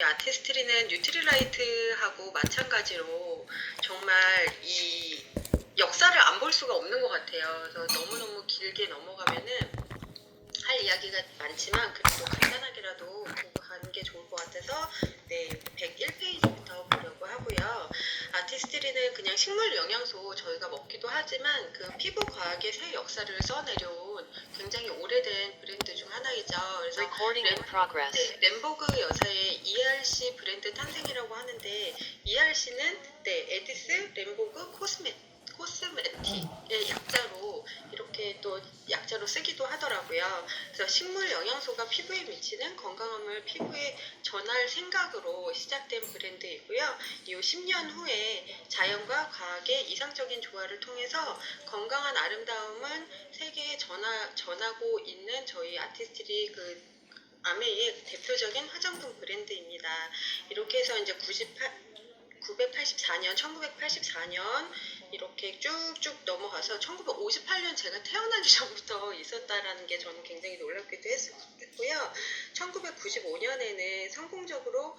아티스트리는 뉴트릴라이트하고 마찬가지로 정말 이 역사를 안 볼 수가 없는 것 같아요. 그래서 너무너무 길게 넘어가면은 할 이야기가 많지만 그래도 간단하게라도 보고 가는 게 좋을 것 같아서 101페이지부터 보려고 하고요. 아티스트리는 그냥 식물 영양소 저희가 먹기도 하지만 그 피부 과학의 새 역사를 써내려온 굉장히 오래된 브랜드 중 하나이죠. 그래서 램보그 여사의 ERC 브랜드 탄생이라고 하는데 ERC는 에디스 램보그 코스메틱의 약자로 이렇게 또 약자로 쓰기도 하더라고요. 그래서 식물 영양소가 피부에 미치는 건강함을 피부에 전할 생각으로 시작된 브랜드이고요. 이후 10년 후에 자연과 과학의 이상적인 조화를 통해서 건강한 아름다움은 세계에 전하고 있는 저희 아티스트리 아메이의 대표적인 화장품 브랜드입니다. 이렇게 해서 이제 1984년 이렇게 쭉쭉 넘어가서 1958년 제가 태어나기 전부터 있었다라는 게 저는 굉장히 놀랍기도 했고요. 1995년에는 성공적으로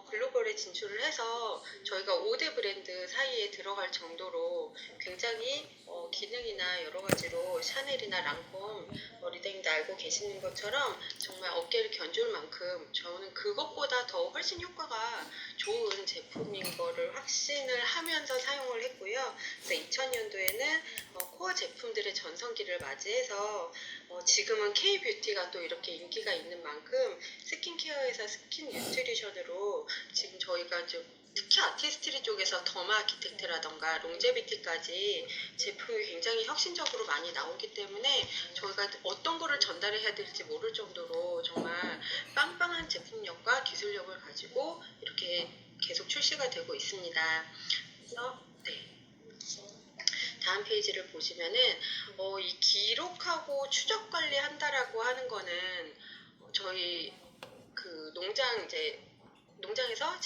글로벌에 진출을 해서 저희가 5대 브랜드 사이에 들어갈 정도로 굉장히 기능이나 여러 가지로 샤넬이나 랑콤, 리댕도 알고 계시는 것처럼 정말 어깨를 견줄 만큼 저는 그것보다 더 훨씬 효과가 좋은 제품인 거를 확신을 하면서 사용을 했고요. 그래서 2000년도에는 코어 제품들의 전성기를 맞이해서 지금은 K-뷰티가 또 이렇게 인기가 있는 만큼 스킨케어에서 스킨 뉴트리션으로 지금 저희가 특히 아티스트리 쪽에서 더마 아키텍트라던가 롱제비티까지 제품이 굉장히 혁신적으로 많이 나오기 때문에 저희가 어떤 거를 전달해야 될지 모를 정도로 정말 빵빵한 제품력과 기술력을 가지고 이렇게 계속 출시가 되고 있습니다. 그래서 다음 페이지를 보시면은 이 기록하고 추적 관리한다라고 하는 거는 저희 그 농장에서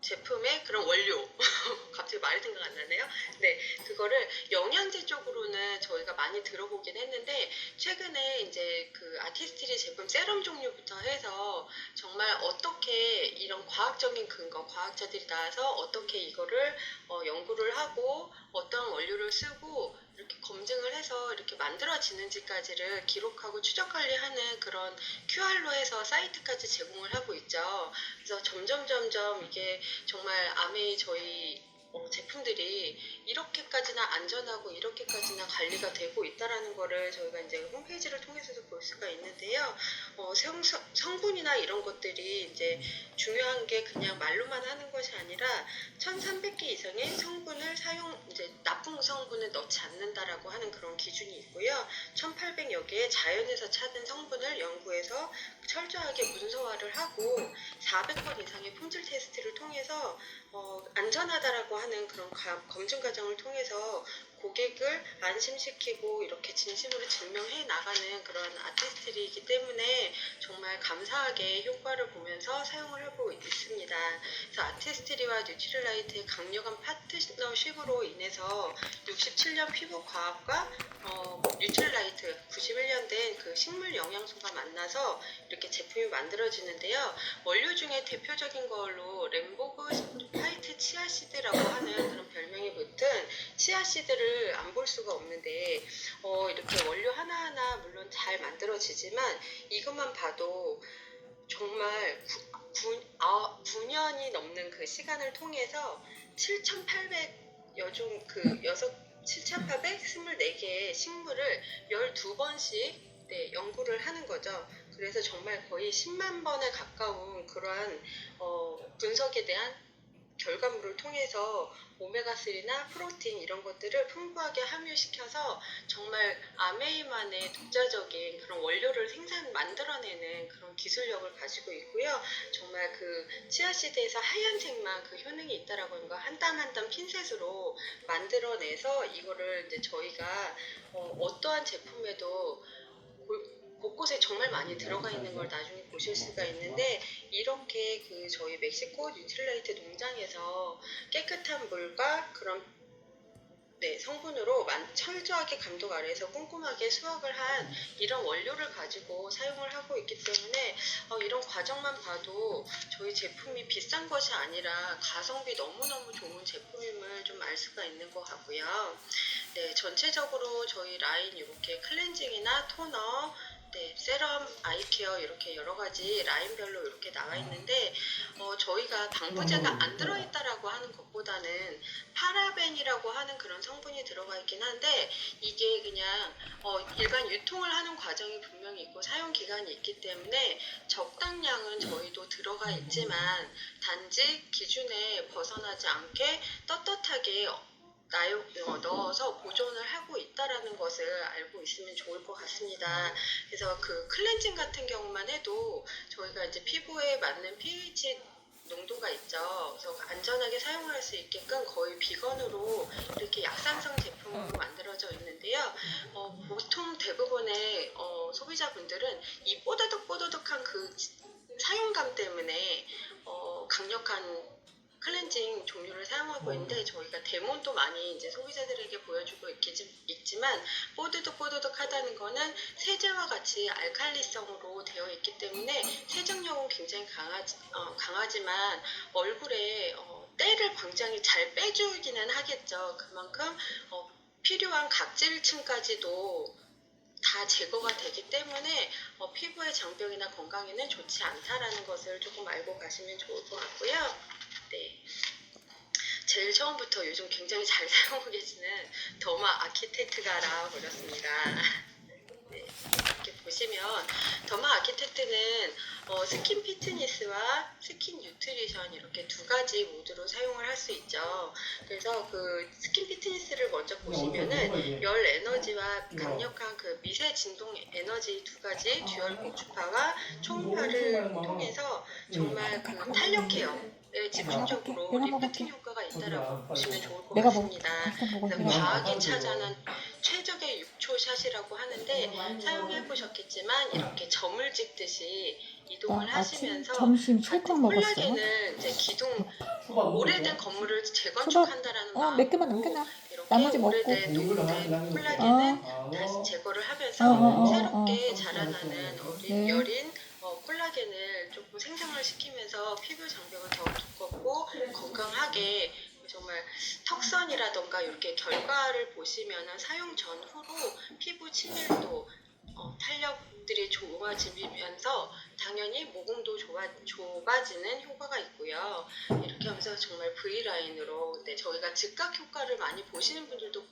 제품의 그런 원료 갑자기 말이 생각 안 나네요. 그거를 영양제 쪽으로는 저희가 많이 들어보긴 했는데 최근에 이제 그 아티스트리 제품 세럼 종류부터 해서 정말 어떻게 이런 과학적인 근거, 과학자들이 나와서 어떻게 이거를 연구를 하고 어떤 원료를 쓰고 이렇게 검증을 해서 이렇게 만들어지는지까지를 기록하고 추적 관리하는 그런 QR로 해서 사이트까지 제공을 하고 있죠. 그래서 점점 이게 정말 아메이 저희 제품들이 이렇게까지나 안전하고 이렇게까지나 관리가 되고 있다라는 거를 저희가 이제 홈페이지를 통해서도 볼 수가 있는데요. 성분이나 이런 것들이 이제 중요한 게 그냥 말로만 하는 것이 아니라 1300개 이상의 성분을 이제 나쁜 성분을 넣지 않는다라고 하는 그런 기준이 있고요. 1800여 개의 자연에서 찾은 성분을 연구해서 철저하게 문서화를 하고 400번 이상의 품질 테스트를 통해서 안전하다라고 하는 그런 검증 과정을 통해서 고객을 안심시키고 이렇게 진심으로 증명해 나가는 그런 아티스트이기 때문에 정말 감사하게 효과를 보면서 사용을 하고 있습니다. 그래서 아티스트리와 뉴트릴라이트의 강력한 파트너십으로 인해서 67년 피부 과학과 뉴트릴라이트 91년 된 그 식물 영양소가 만나서 이렇게 제품이 만들어지는데요. 원료 중에 대표적인 걸로 램보그 화이트 치아씨드라고 하는 그런 별명이 붙은 치아씨드를 안 볼 수가 없는데 이렇게 원료 하나하나 물론 잘 만들어지지만 이것만 봐도 정말 9년이 넘는 그 시간을 통해서 7,824개의 식물을 12번씩 연구를 하는 거죠. 그래서 정말 거의 10만 번에 가까운 그러한 분석에 대한 결과물을 통해서 오메가3나 프로틴 이런 것들을 풍부하게 함유시켜서 정말 아메이만의 독자적인 그런 원료를 만들어내는 그런 기술력을 가지고 있고요. 정말 그 치아씨드에서 하얀색만 그 효능이 있다라고 하는 거 한 땀 한 땀 핀셋으로 만들어내서 이거를 이제 저희가 어떠한 제품에도 곳곳에 정말 많이 들어가 있는 걸 나중에 보실 수가 있는데 이렇게 그 저희 멕시코 뉴트릴라이트 농장에서 깨끗한 물과 그런 네, 성분으로 철저하게 감독 아래에서 꼼꼼하게 수확을 한 이런 원료를 가지고 사용을 하고 있기 때문에 이런 과정만 봐도 저희 제품이 비싼 것이 아니라 가성비 너무너무 좋은 제품임을 좀 알 수가 있는 것 같고요. 네, 전체적으로 저희 라인 이렇게 클렌징이나 토너, 네, 세럼, 아이케어 이렇게 여러 가지 라인별로 이렇게 나와 있는데 저희가 방부제가 안 들어있다라고 하는 것보다는 파라벤이라고 하는 그런 성분이 들어가 있긴 한데 이게 그냥 일반 유통을 하는 과정이 분명히 있고 사용 기간이 있기 때문에 적당량은 저희도 들어가 있지만 단지 기준에 벗어나지 않게 떳떳하게 넣어서 보존을 하고 있다라는 것을 알고 있으면 좋을 것 같습니다. 그래서 그 클렌징 같은 경우만 해도 저희가 이제 피부에 맞는 pH 농도가 있죠. 그래서 안전하게 사용할 수 있게끔 거의 비건으로 이렇게 약산성 제품으로 만들어져 있는데요. 보통 대부분의 소비자분들은 이 뽀드득뽀드득한 그 사용감 때문에 강력한 클렌징 종류를 사용하고 있는데 저희가 데모도 많이 이제 소비자들에게 보여주고 있지만 뽀드득뽀드득 하다는 거는 세제와 같이 알칼리성으로 되어 있기 때문에 세정력은 굉장히 강하지만 얼굴에 때를 굉장히 잘 빼주기는 하겠죠. 그만큼 필요한 각질층까지도 다 제거가 되기 때문에 피부의 장벽이나 건강에는 좋지 않다라는 것을 조금 알고 가시면 좋을 것 같고요. 네. 제일 처음부터 요즘 굉장히 잘 사용하고 계시는 더마 아키텍트가 나와버렸습니다. 네, 이렇게 보시면 더마 아키텍트는 스킨 피트니스와 스킨 뉴트리션 이렇게 두 가지 모드로 사용을 할 수 있죠. 그래서 그 스킨 피트니스를 먼저 보시면은 열 에너지와 강력한 그 미세 진동 에너지 두 가지 듀얼 고주파와 초음파를 통해서 정말 그 탄력 케어에 집중적으로 리프팅 효과가 있다라고 보시면 좋을 것 같습니다. 그래서 과학이 찾아낸 최적의 6초 샷이라고 하는데 사용해 보셨겠지만 이렇게 점을 찍듯이 이동을 하시면서 점심 철컥 먹었어. 콜라겐을 이제 기둥 오래된 건물을 재건축한다라는 몇 개만 마음으로 남겨놔. 이렇게 나머지 먹고. 오래된 노후된 콜라겐을 다시 제거를 하면서 새롭게 자라나는 어린 여린 콜라겐을 조금 생성을 시키면서 피부 장벽을 더 두껍고 건강하게 정말 턱선이라던가 이렇게 결과를 보시면은 사용 전후로 피부 친밀도 탄력들이 좋아지면서 당연히 모공도 좁아지는 효과가 있고요. 이렇게 하면서 정말 V라인으로 저희가 즉각 효과를 많이 보시는 분들도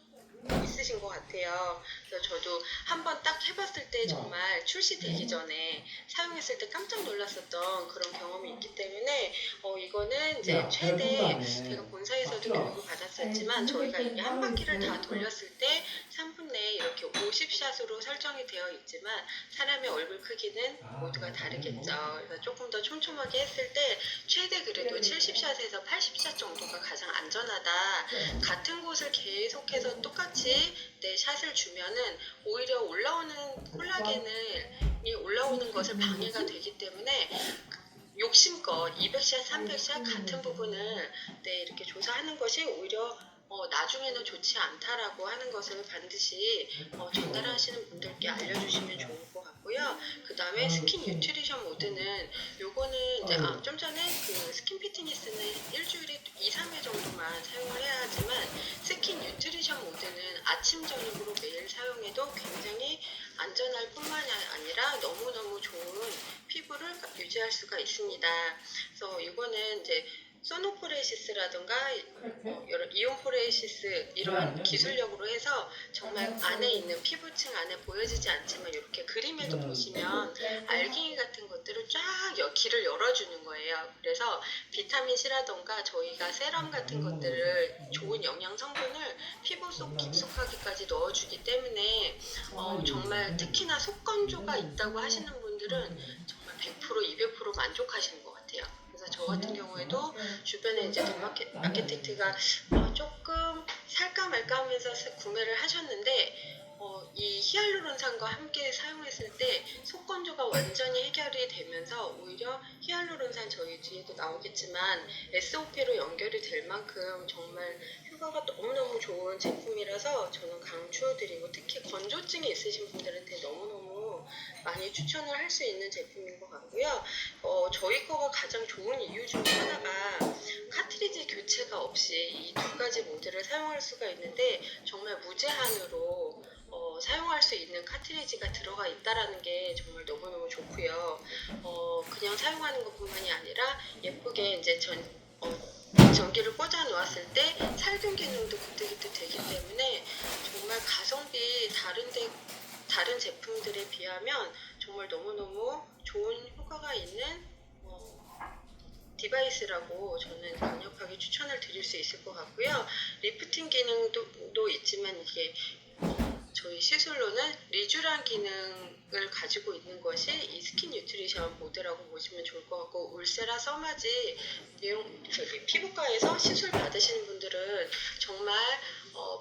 있으신 것 같아요. 그래서 저도 한번 딱 해봤을 때 정말 출시되기 전에 사용했을 때 깜짝 놀랐었던 그런 경험이 있기 때문에 이거는 이제 최대 제가 본사에서도 교육을 받았었지만 저희가 이게 한 바퀴를 다 돌렸을 때 3분 내에 이렇게 50샷으로 설정이 되어 있지만 사람의 얼굴 크기는 모두가 다르겠죠. 그래서 조금 더 촘촘하게 했을 때 최대 그래도 70샷에서 80샷 정도가 가장 안전하다. 같은 곳을 계속해서 똑같이 내 샷을 주면은 오히려 올라오는 콜라겐이 올라오는 것을 방해가 되기 때문에 욕심껏 200샷, 300샷 같은 부분을 이렇게 조사하는 것이 오히려 나중에는 좋지 않다라고 하는 것을 반드시 전달하시는 분들께 알려주시면 좋을 것 같고요. 그 다음에 스킨 뉴트리션 모드는 요거는 이제 좀 전에 그 스킨 피트니스는 일주일에 2, 3회 정도만 사용을 해야 하지만 스킨 뉴트리션 모드는 아침 저녁으로 매일 사용해도 굉장히 안전할 뿐만이 아니라 너무너무 좋은 피부를 유지할 수가 있습니다. 그래서 이거는 이제 소노포레시스라든가 여러 이온포레시스 이런 기술력으로 해서 정말 안에 있는 피부층 안에 보여지지 않지만 이렇게 그림에도 보시면 알갱이 같은 것들을 쫙 길을 열어주는 거예요. 그래서 비타민 C라든가 저희가 세럼 같은 것들을 좋은 영양 성분을 피부 속 깊숙하게까지 넣어주기 때문에 정말 특히나 속건조가 있다고 하시는 분들은 정말 100% 200% 만족하시는 것 같아요. 그래서 저 같은 경우에도 주변에 이제 아키텍트가 조금 살까 말까 하면서 구매를 하셨는데 이 히알루론산과 함께 사용했을 때 속건조가 완전히 해결이 되면서 오히려 히알루론산 저희 뒤에도 나오겠지만 SOP로 연결이 될 만큼 정말 효과가 너무너무 좋은 제품이라서 저는 강추드리고, 특히 건조증이 있으신 분들한테 너무너무 많이 추천을 할 수 있는 제품인 것 같고요. 저희 거가 가장 좋은 이유 중에 하나가 카트리지 교체가 없이 이 두 가지 모드를 사용할 수가 있는데, 정말 무제한으로 사용할 수 있는 카트리지가 들어가 있다라는 게 정말 너무너무 좋고요. 그냥 사용하는 것뿐만이 아니라 예쁘게 이제 전기를 꽂아 놓았을 때 살균 기능도 그때그때 되기 때문에 정말 가성비 다른 제품들에 비하면 정말 너무너무 좋은 효과가 있는 디바이스라고 저는 강력하게 추천을 드릴 수 있을 것 같고요. 리프팅 기능도 있지만 이게 저희 시술로는 리쥬란 기능을 가지고 있는 것이 이 스킨 뉴트리션 모드라고 보시면 좋을 것 같고, 울세라 써마지 피부과에서 시술 받으시는 분들은 정말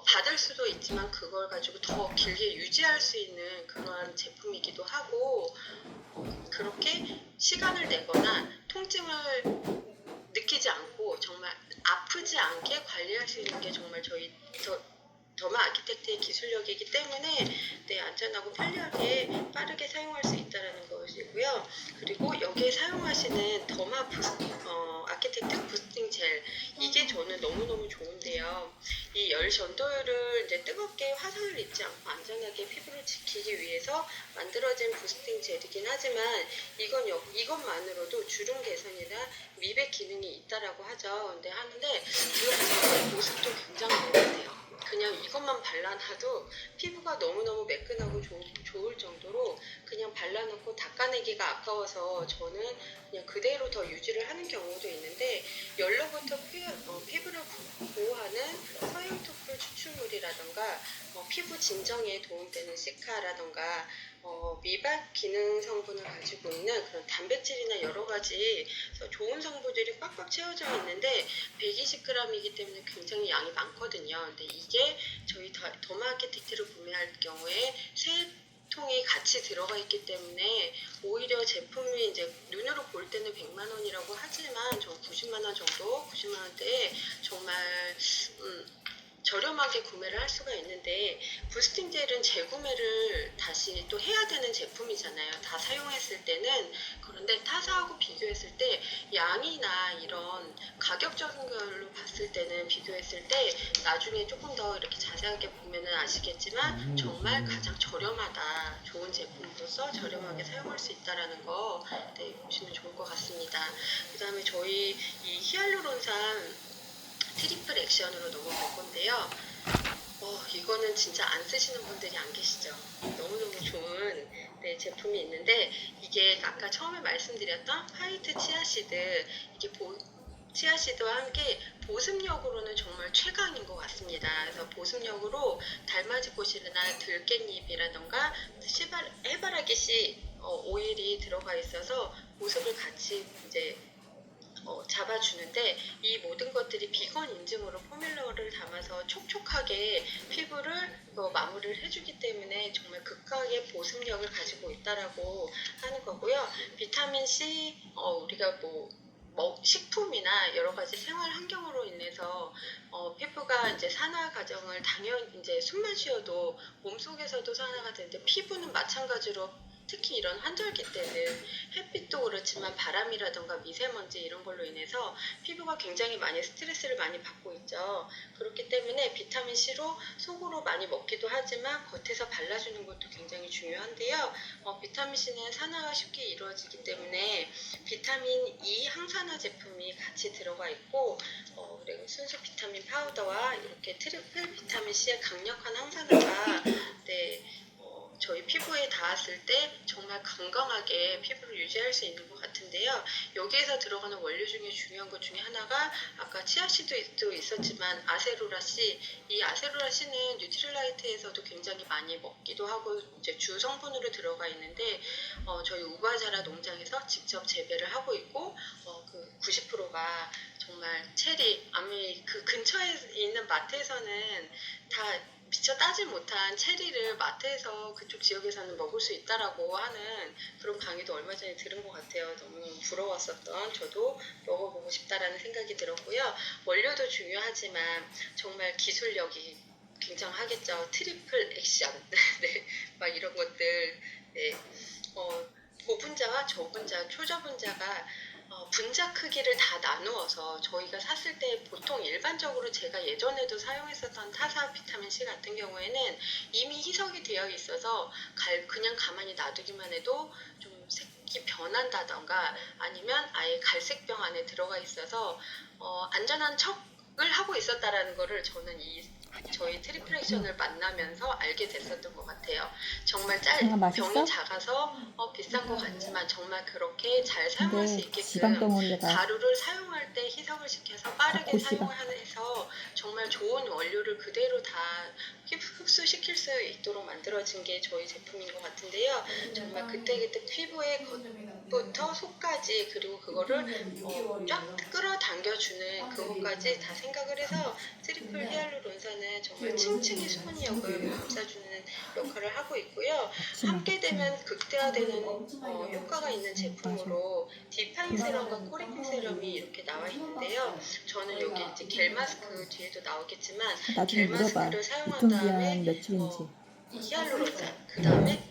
받을 수도 있지만 그걸 가지고 더 길게 유지할 수 있는 그러한 제품이기도 하고, 그렇게 시간을 내거나 통증을 느끼지 않고 정말 아프지 않게 관리할 수 있는 게 정말 저희 더마 아키텍트의 기술력이기 때문에 안전하고 편리하게 빠르게 사용할 수 있다는 것이고요. 그리고 여기에 사용하시는 더마 아키텍트 부스팅 젤, 이게 저는 너무너무 좋은데요. 이 열 전도율을 이제 뜨겁게 화상을 입지 않고 안전하게 피부를 지키기 위해서 만들어진 부스팅 젤이긴 하지만 이것만으로도 주름 개선이나 미백 기능이 있다라고 하죠. 근데 이 모습도 굉장히 좋으세요. 그냥 이것만 발라놔도 피부가 너무너무 매끈하고 좋을 정도로 그냥 발라놓고 닦아내기가 아까워서 저는 그냥 그대로 더 유지를 하는 경우도 있는데, 열로부터 피부를 보호하는 서양토플 추출물이라던가 피부 진정에 도움되는 시카라던가 미백 기능 성분을 가지고 있는 그런 단백질이나 여러 가지 좋은 성분들이 꽉꽉 채워져 있는데 120g이기 때문에 굉장히 양이 많거든요. 근데 이게 저희 더마아키텍트를 구매할 경우에 세 통이 같이 들어가 있기 때문에 오히려 제품이 이제 눈으로 볼 때는 100만 원이라고 하지만 저 90만 원 정도, 90만 원대에 정말 저렴하게 구매를 할 수가 있는데, 부스팅 젤은 재구매를 다시 또 해야 되는 제품이잖아요. 다 사용했을 때는. 그런데 타사하고 비교했을 때 양이나 이런 가격적인 걸로 봤을 때는, 비교했을 때 나중에 조금 더 이렇게 자세하게 보면은 아시겠지만 정말 가장 저렴하다, 좋은 제품으로서 저렴하게 사용할 수 있다라는 거 보시면 좋을 것 같습니다. 그 다음에 저희 이 히알루론산 트리플 액션으로 넘어갈 건데요. 이거는 진짜 안 쓰시는 분들이 안 계시죠. 너무너무 좋은 제품이 있는데, 이게 아까 처음에 말씀드렸던 화이트 치아시드, 이게 치아시드와 함께 보습력으로는 정말 최강인 것 같습니다. 그래서 보습력으로 달맞이꽃이나 들깻잎이라던가 해바라기 씨 오일이 들어가 있어서 보습을 같이 이제 잡아주는데, 이 모든 것들이 비건 인증으로 포뮬러를 담아서 촉촉하게 피부를 마무리를 해주기 때문에 정말 극강의 보습력을 가지고 있다라고 하는 거고요. 비타민 C, 우리가 식품이나 여러 가지 생활 환경으로 인해서 피부가 이제 산화 과정을 당연히 이제 숨만 쉬어도 몸속에서도 산화가 되는데, 피부는 마찬가지로 특히 이런 환절기 때는 햇빛도 그렇지만 바람이라던가 미세먼지 이런 걸로 인해서 피부가 굉장히 많이 스트레스를 많이 받고 있죠. 그렇기 때문에 비타민C로 속으로 많이 먹기도 하지만 겉에서 발라주는 것도 굉장히 중요한데요. 비타민C는 산화가 쉽게 이루어지기 때문에 비타민 E 항산화 제품이 같이 들어가 있고, 그리고 순수 비타민 파우더와 이렇게 트리플 비타민C의 강력한 항산화가 저희 피부에 닿았을 때 정말 건강하게 피부를 유지할 수 있는 것 같은데요. 여기에서 들어가는 원료 중에 중요한 것 중에 하나가 아까 치아씨도 있었지만 아세로라씨, 이 아세로라씨는 뉴트릴라이트에서도 굉장히 많이 먹기도 하고 이제 주 성분으로 들어가 있는데, 저희 우바자라 농장에서 직접 재배를 하고 있고, 그 90%가 정말 체리, 아미 그 근처에 있는 마트에서는 다 미처 따지 못한 체리를 마트에서 그쪽 지역에서는 먹을 수 있다라고 하는 그런 강의도 얼마 전에 들은 것 같아요. 너무너무 부러웠었던 저도 먹어보고 싶다라는 생각이 들었고요. 원료도 중요하지만 정말 기술력이 굉장하겠죠. 트리플 액션, 네, 막 이런 것들, 네, 고분자와 저분자, 초저분자가 분자 크기를 다 나누어서 저희가 샀을 때 보통 일반적으로 제가 예전에도 사용했었던 타사 비타민C 같은 경우에는 이미 희석이 되어 있어서 그냥 가만히 놔두기만 해도 좀 색이 변한다던가 아니면 아예 갈색병 안에 들어가 있어서 안전한 척을 하고 있었다라는 거를 저는 저희 트리플렉션을 만나면서 알게 됐었던 것 같아요. 정말 병이 작아서 비싼 것 같지만 정말 그렇게 잘 사용할 수 있게끔 가루를 사용할 때 희석을 시켜서 빠르게 사용을 해서 정말 좋은 원료를 그대로 다 흡수시킬 수 있도록 만들어진 게 저희 제품인 것 같은데요. 정말 그때그때 피부의 겉부터 속까지 그리고 그거를 쫙 끌어당겨주는 그것까지 다 생각을 해서 트리플 히알루론산은 정말 층층이 수분력을 감싸주는 역할을 하고 있고요. 함께 되면 극대화되는 효과가 있는 제품으로 디파인 세럼과 코리팅 세럼이 이렇게 나와 있는데요. 저는 여기 이제 겔 마스크 뒤에도 나오겠지만 겔 마스크를 사용한 다음에 히알루론산, 그 다음에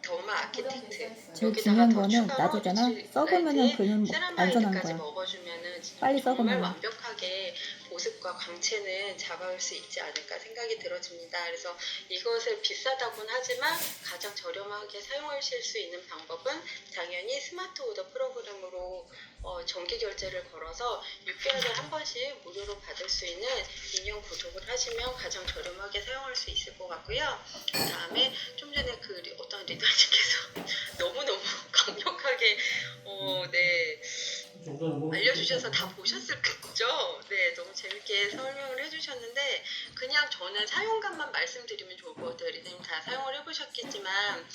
더마 아키텍트 제일 중요한 거는 놔두잖아. 썩으면은 그는 안전한 거야. 먹어주면은 빨리 정말 썩으면 완벽하게 보습과 광채는 잡아올 수 있지 않을까 생각이 들어집니다. 그래서 이것을 비싸다고는 하지만 가장 저렴하게 사용하실 수 있는 방법은 당연히 스마트 오더 프로그램으로 정기 결제를 걸어서 6개월에 한 번씩 무료로 받을 수 있는 인형 구독을 하시면 가장 저렴하게 사용할 수 있을 것 같고요. 그 다음에 좀 전에 어떤 리더님께서 너무너무 강력하게 네, 알려주셔서 다 보셨을겠죠? 네, 너무 재밌게 설명을 해주셨는데 그냥 저는 사용감만 말씀드리면 좋을 것 같아요. 리더님 다 사용을 해보셨겠지만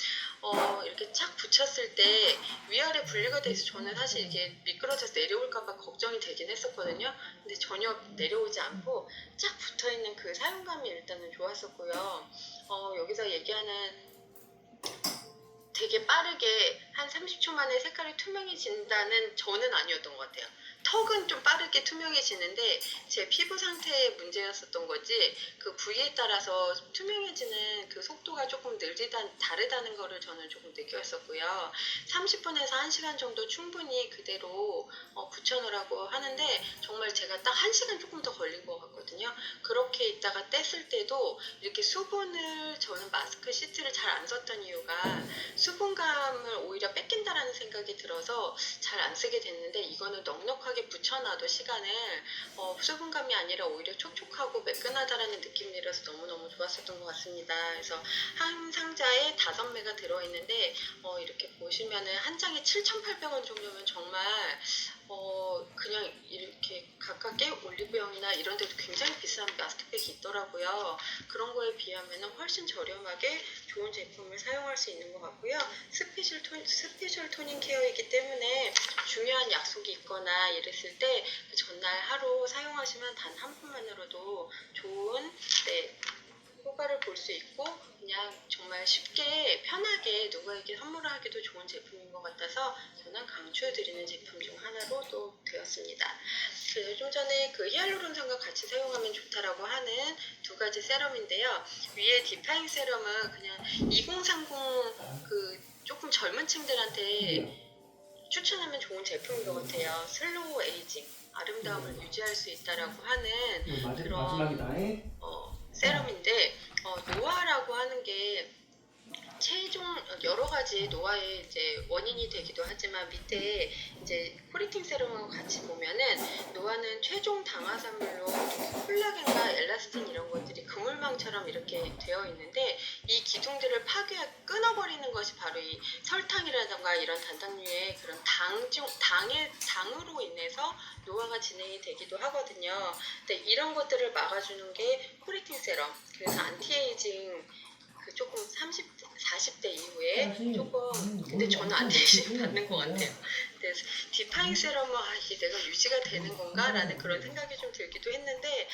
이렇게 착 붙였을 때 위아래 분리가 돼서 저는 사실 이게 미끄러져서 내려올까봐 걱정이 되긴 했었거든요. 근데 전혀 내려오지 않고 쫙 붙어있는 그 사용감이 일단은 좋았었고요. 여기서 얘기하는 되게 빠르게 한 30초 만에 색깔이 투명해진다는 저는 아니었던 것 같아요. 턱은 좀 빠르게 투명해지는데 제 피부 상태의 문제였었던 거지 그 부위에 따라서 투명해지는 그 속도가 조금 다르다는 거를 저는 조금 느꼈었고요. 30분에서 1시간 정도 충분히 그대로 붙여놓으라고 하는데 정말 제가 딱 1시간 조금 더 걸린 것 같거든요. 그렇게 있다가 뗐을 때도 이렇게 수분을 저는 마스크 시트를 잘 안 썼던 이유가 수분감을 오히려 뺏긴다라는 생각이 들어서 잘 안 쓰게 됐는데 이거는 넉넉하게 붙여놔도 시간을 수분감이 아니라 오히려 촉촉하고 매끈하다라는 느낌이라서 너무너무 좋았었던 것 같습니다. 그래서 한 상자에 5매가 들어있는데 이렇게 보시면은 한 장에 7,800원 정도면 정말 그냥 이렇게 가깝게 올리브영이나 이런 데도 굉장히 비싼 마스크팩이 있더라고요. 그런 거에 비하면 훨씬 저렴하게 좋은 제품을 사용할 수 있는 것 같고요. 스페셜 토닝 케어이기 때문에 중요한 약속이 있거나 이랬을 때 그 전날 하루 사용하시면 단 한 분만으로도 좋은 효과를 볼 수 있고 그냥 정말 쉽게 편하게 누구에게 선물하기도 좋은 제품인 것 같아서 저는 강추드리는 제품 중 하나로 또 되었습니다. 그래서 좀 전에 그 히알루론산과 같이 사용하면 좋다라고 하는 2가지 세럼인데요. 위에 디파인 세럼은 그냥 2030 그 조금 젊은 층들한테 추천하면 좋은 제품인 것 같아요. 슬로우 에이징, 아름다움을 유지할 수 있다라고 하는 그런 세럼인데 노화라고 하는 게 최종 여러 가지 노화의 이제 원인이 되기도 하지만 밑에 이제 코리팅 세럼하고 같이 보면은 노화는 최종 당화산물로 콜라겐과 엘라스틴 이런 것들이 그물망처럼 이렇게 되어 있는데 이 기둥들을 끊어버리는 것이 바로 이 설탕이라던가 이런 단당류의 그런 당으로 인해서 노화가 진행이 되기도 하거든요. 근데 이런 것들을 막아주는 게 코리팅 세럼. 그래서 안티에이징 조금 40대 이후에 조금 근데 저는 안티에이징 받는 것 같아요. 근데 디파잉 세럼은 이게 내가 유지가 되는 건가라는 그런 생각이 좀 들기도 했는데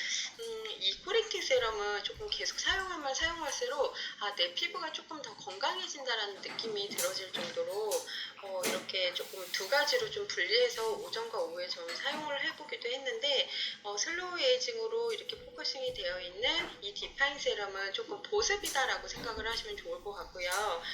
이 코렉팅 세럼은 조금 계속 사용하면 사용할수록 내 피부가 조금 더 건강해진다라는 느낌이 들어질 정도로 이렇게 조금 두 가지로 좀 분리해서 오전과 오후에 저는 사용을 해보기도 했는데 슬로우 에이징으로 이렇게 포커싱이 되어 있는 이 디파잉 세럼은 조금 보습이다라고 생각을 하시면 좋을 것 같고요.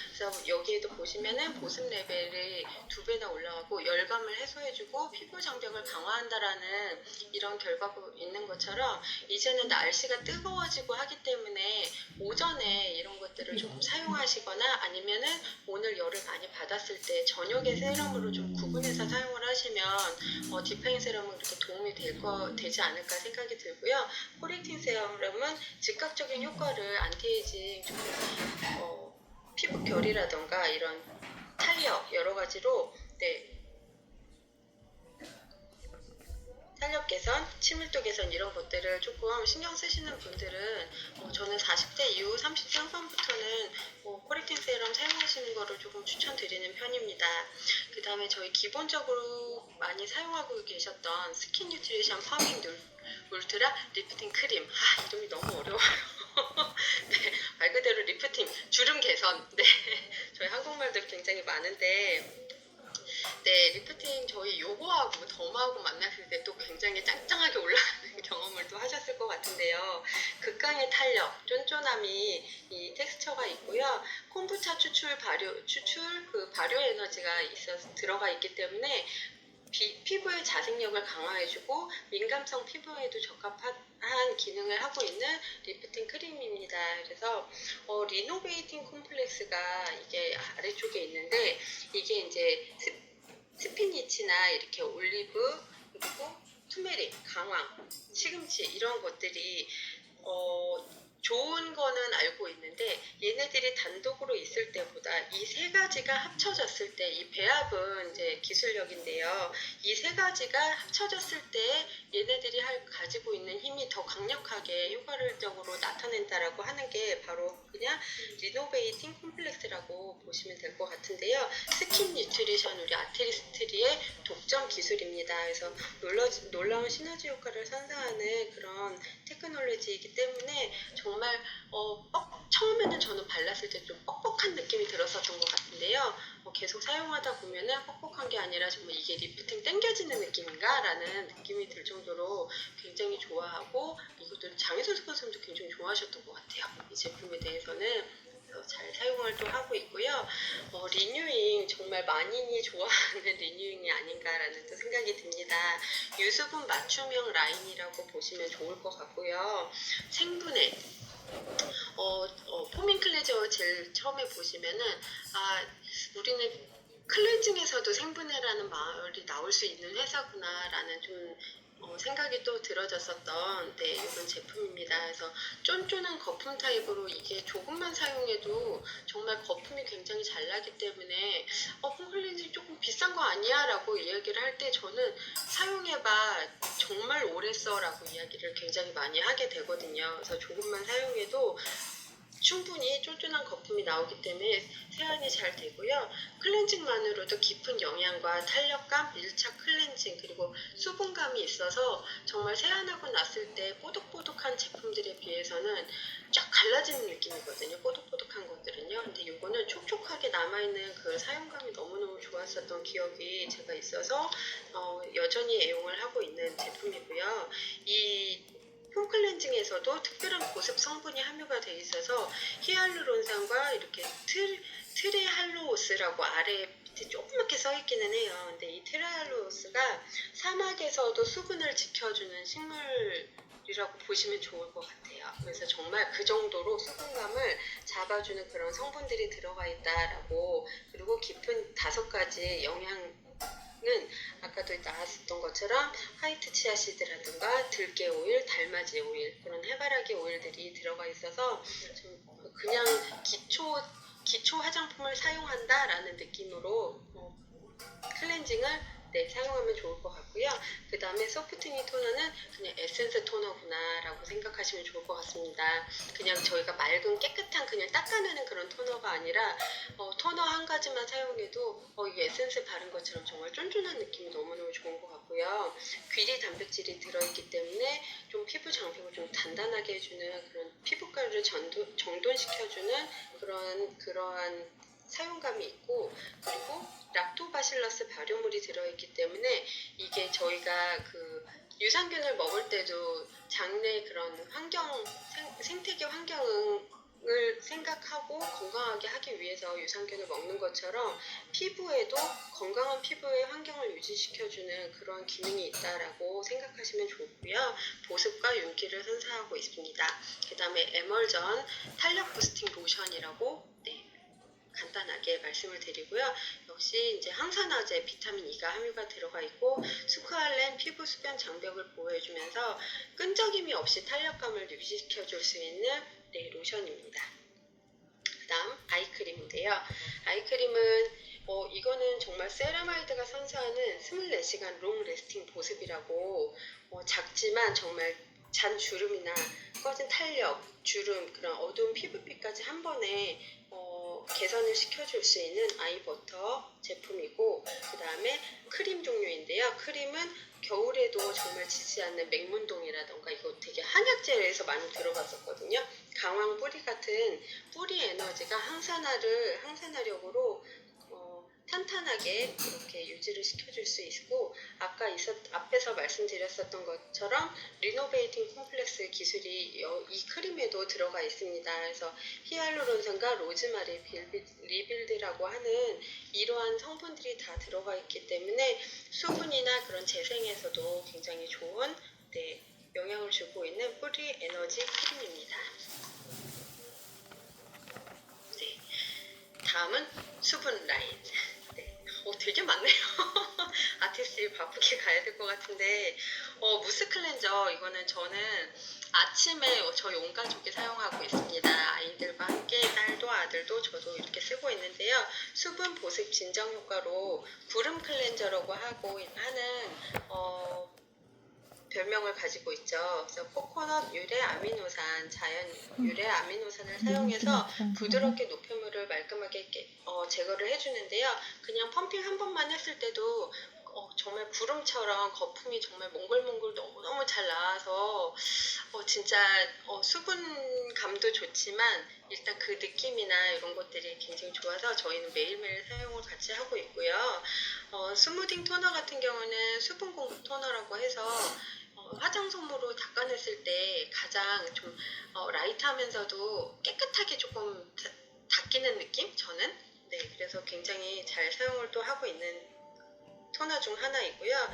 그래서 여기에도 보시면은 보습 레벨이 2배나 올라가고 열감을 해소해주고 피부 장벽을 강화한다라는 이런 결과가 있는 것처럼 이제는 날씨가 뜨거워지고 하기 때문에 오전에 이런 것들을 조금 사용하시거나 아니면은 오늘 열을 많이 받았을 때 저녁에 세럼으로 좀 구분해서 사용을 하시면 디파잉 세럼은 그렇게 도움이 되지 않을까 생각이 들고요. 코렉팅 세럼은 즉각적인 효과를 안티에이징 피부 결이라던가 이런 탄력 여러 가지로 탄력 개선, 치밀도 개선 이런 것들을 조금 신경 쓰시는 분들은 저는 40대 이후 30대 후반부터는 코렉팅 세럼 사용하시는 거를 조금 추천드리는 편입니다. 그 다음에 저희 기본적으로 많이 사용하고 계셨던 스킨 뉴트리션 파밍 울트라 리프팅 크림 이름이 너무 어려워요. 네, 말 그대로 리프팅, 주름 개선. 네, 저희 한국말도 굉장히 많은데 리프팅 저희 요거하고 덤하고 만났을 때 또 굉장히 짱짱하게 올라가는 경험을 또 하셨을 것 같은데요. 극강의 탄력, 쫀쫀함이 이 텍스처가 있고요. 콤부차 추출 그 발효 에너지가 들어가 있기 때문에 피부의 자생력을 강화해주고 민감성 피부에도 적합한 기능을 하고 있는 리프팅 크림입니다. 그래서 리노베이팅 콤플렉스가 이게 아래쪽에 있는데 이게 이제 스피니치나 이렇게 올리브 그리고 투메릭, 강황, 시금치 이런 것들이 좋은 거는 알고 있는데 얘네들이 단독으로 있을 때보다 이 세 가지가 합쳐졌을 때 이 배합은 이제 기술력인데요. 이 세 가지가 합쳐졌을 때 얘네들이 가지고 있는 힘이 더 강력하게 효과적으로 나타낸다라고 하는 게 바로 그냥 리노베이팅 콤플렉스라고 보시면 될 것 같은데요. 스킨 뉴트리션 우리 아티스트리의 독점 기술입니다. 그래서 놀라운 시너지 효과를 선사하는 그런 테크놀로지이기 때문에 정말 처음에는 저는 발랐을 때 좀 뻑뻑한 느낌이 들었었던 것 같은데요. 계속 사용하다 보면은 뻑뻑한 게 아니라 정말 이게 리프팅 당겨지는 느낌인가? 라는 느낌이 들 정도로 굉장히 좋아하고 이것도 장혜선 스폰서님도 굉장히 좋아하셨던 것 같아요. 이 제품에 대해서는 잘 사용을 또 하고 있고요. 리뉴잉 정말 만인이 좋아하는 리뉴잉이 아닌가라는 또 생각이 듭니다. 유수분 맞춤형 라인이라고 보시면 좋을 것 같고요. 생분해 포밍 클렌저 젤 처음에 보시면은 우리는 클렌징에서도 생분해라는 말이 나올 수 있는 회사구나라는 좀 생각이 또 들어졌었던 이런 제품입니다. 그래서 쫀쫀한 거품 타입으로 이게 조금만 사용해도 정말 거품이 굉장히 잘 나기 때문에 폼클렌징 조금 비싼 거 아니야? 라고 이야기를 할 때 저는 사용해봐 정말 오래 써 라고 이야기를 굉장히 많이 하게 되거든요. 그래서 조금만 사용해도 충분히 쫀쫀한 거품이 나오기 때문에 세안이 잘 되고요. 클렌징만으로도 깊은 영양과 탄력감, 밀착 클렌징 그리고 수분감이 있어서 정말 세안하고 났을 때 뽀득뽀득한 제품들에 비해서는 쫙 갈라지는 느낌이거든요. 뽀득뽀득한 것들은요. 근데 이거는 촉촉하게 남아있는 그 사용감이 너무너무 좋았었던 기억이 제가 있어서 여전히 애용을 하고 있는 제품이고요. 이 폼클렌징에서도 특별한 보습 성분이 함유가 되어 있어서 히알루론산과 이렇게 트레할로오스라고 아래 밑에 조그맣게 써 있기는 해요. 근데 이 트레할로오스가 사막에서도 수분을 지켜주는 식물이라고 보시면 좋을 것 같아요. 그래서 정말 그 정도로 수분감을 잡아주는 그런 성분들이 들어가 있다라고 그리고 깊은 5가지 영양은 아까도 나왔었던 것처럼 화이트 치아씨드라든가 들깨 오일, 달맞이 오일 그런 해바라기 오일들이 들어가 있어서 좀 그냥 기초 화장품을 사용한다라는 느낌으로 클렌징을 네, 사용하면 좋을 것 같고요. 그 다음에 소프트닝 토너는 그냥 에센스 토너구나 라고 생각하시면 좋을 것 같습니다. 그냥 저희가 맑은 깨끗한 그냥 닦아내는 그런 토너가 아니라 토너 한 가지만 사용해도 이게 에센스 바른 것처럼 정말 쫀쫀한 느낌이 너무너무 좋은 것 같고요. 귀리 단백질이 들어있기 때문에 좀 피부 장벽을 좀 단단하게 해주는 그런 피부과를 정돈시켜주는 그러한 사용감이 있고, 그리고 락토바실러스 발효물이 들어있기 때문에 이게 저희가 그 유산균을 먹을 때도 장내 그런 생태계 환경을 생각하고 건강하게 하기 위해서 유산균을 먹는 것처럼 피부에도 건강한 피부의 환경을 유지시켜주는 그런 기능이 있다라고 생각하시면 좋고요. 보습과 윤기를 선사하고 있습니다. 그 다음에 에멀전 탄력 부스팅 로션이라고 간단하게 말씀을 드리고요. 역시 이제 항산화제 비타민 E가 함유가 들어가 있고 스쿠알렌 피부 수변 장벽을 보호해주면서 끈적임이 없이 탄력감을 유지시켜줄 수 있는 로션입니다. 그 다음 아이크림인데요. 아이크림은 이거는 정말 세라마이드가 선사하는 24시간 롱 레스팅 보습이라고 작지만 정말 잔 주름이나 꺼진 탄력, 주름, 그런 어두운 피부빛까지 한 번에 개선을 시켜줄 수 있는 아이버터 제품이고, 그 다음에 크림 종류인데요. 크림은 겨울에도 정말 지지 않는 맹문동이라던가 이거 되게 한약재에서 많이 들어봤었거든요. 강황 뿌리 같은 뿌리 에너지가 항산화력으로 탄탄하게 이렇게 유지를 시켜줄 수 있고, 아까 앞에서 말씀드렸었던 것처럼 리노베이팅 콤플렉스 기술이 이 크림에도 들어가 있습니다. 그래서 히알루론산과 로즈마리 리빌드라고 하는 이러한 성분들이 다 들어가 있기 때문에 수분이나 그런 재생에서도 굉장히 좋은 영향을 주고 있는 뿌리 에너지 크림입니다. 다음은 수분 라인. 되게 많네요. 아티스트 바쁘게 가야 될 것 같은데, 무스 클렌저 이거는 저는 아침에 저희 온 가족이 사용하고 있습니다. 아이들과 함께 딸도 아들도 저도 이렇게 쓰고 있는데요. 수분 보습 진정 효과로 구름 클렌저라고 하는 별명을 가지고 있죠. 그래서 코코넛 유래 아미노산, 자연 유래 아미노산을 사용해서 부드럽게 노폐물을 말끔하게 제거를 해주는데요. 그냥 펌핑 한 번만 했을 때도 정말 구름처럼 거품이 정말 몽글몽글 너무너무 잘 나와서 진짜 수분감도 좋지만 일단 그 느낌이나 이런 것들이 굉장히 좋아서 저희는 매일매일 사용을 같이 하고 있고요. 스무딩 토너 같은 경우는 수분 공급 토너라고 해서 화장솜으로 닦아냈을 때 가장 좀 라이트하면서도 깨끗하게 조금 닦이는 느낌? 저는 그래서 굉장히 잘 사용을 또 하고 있는 토너 중 하나이고요.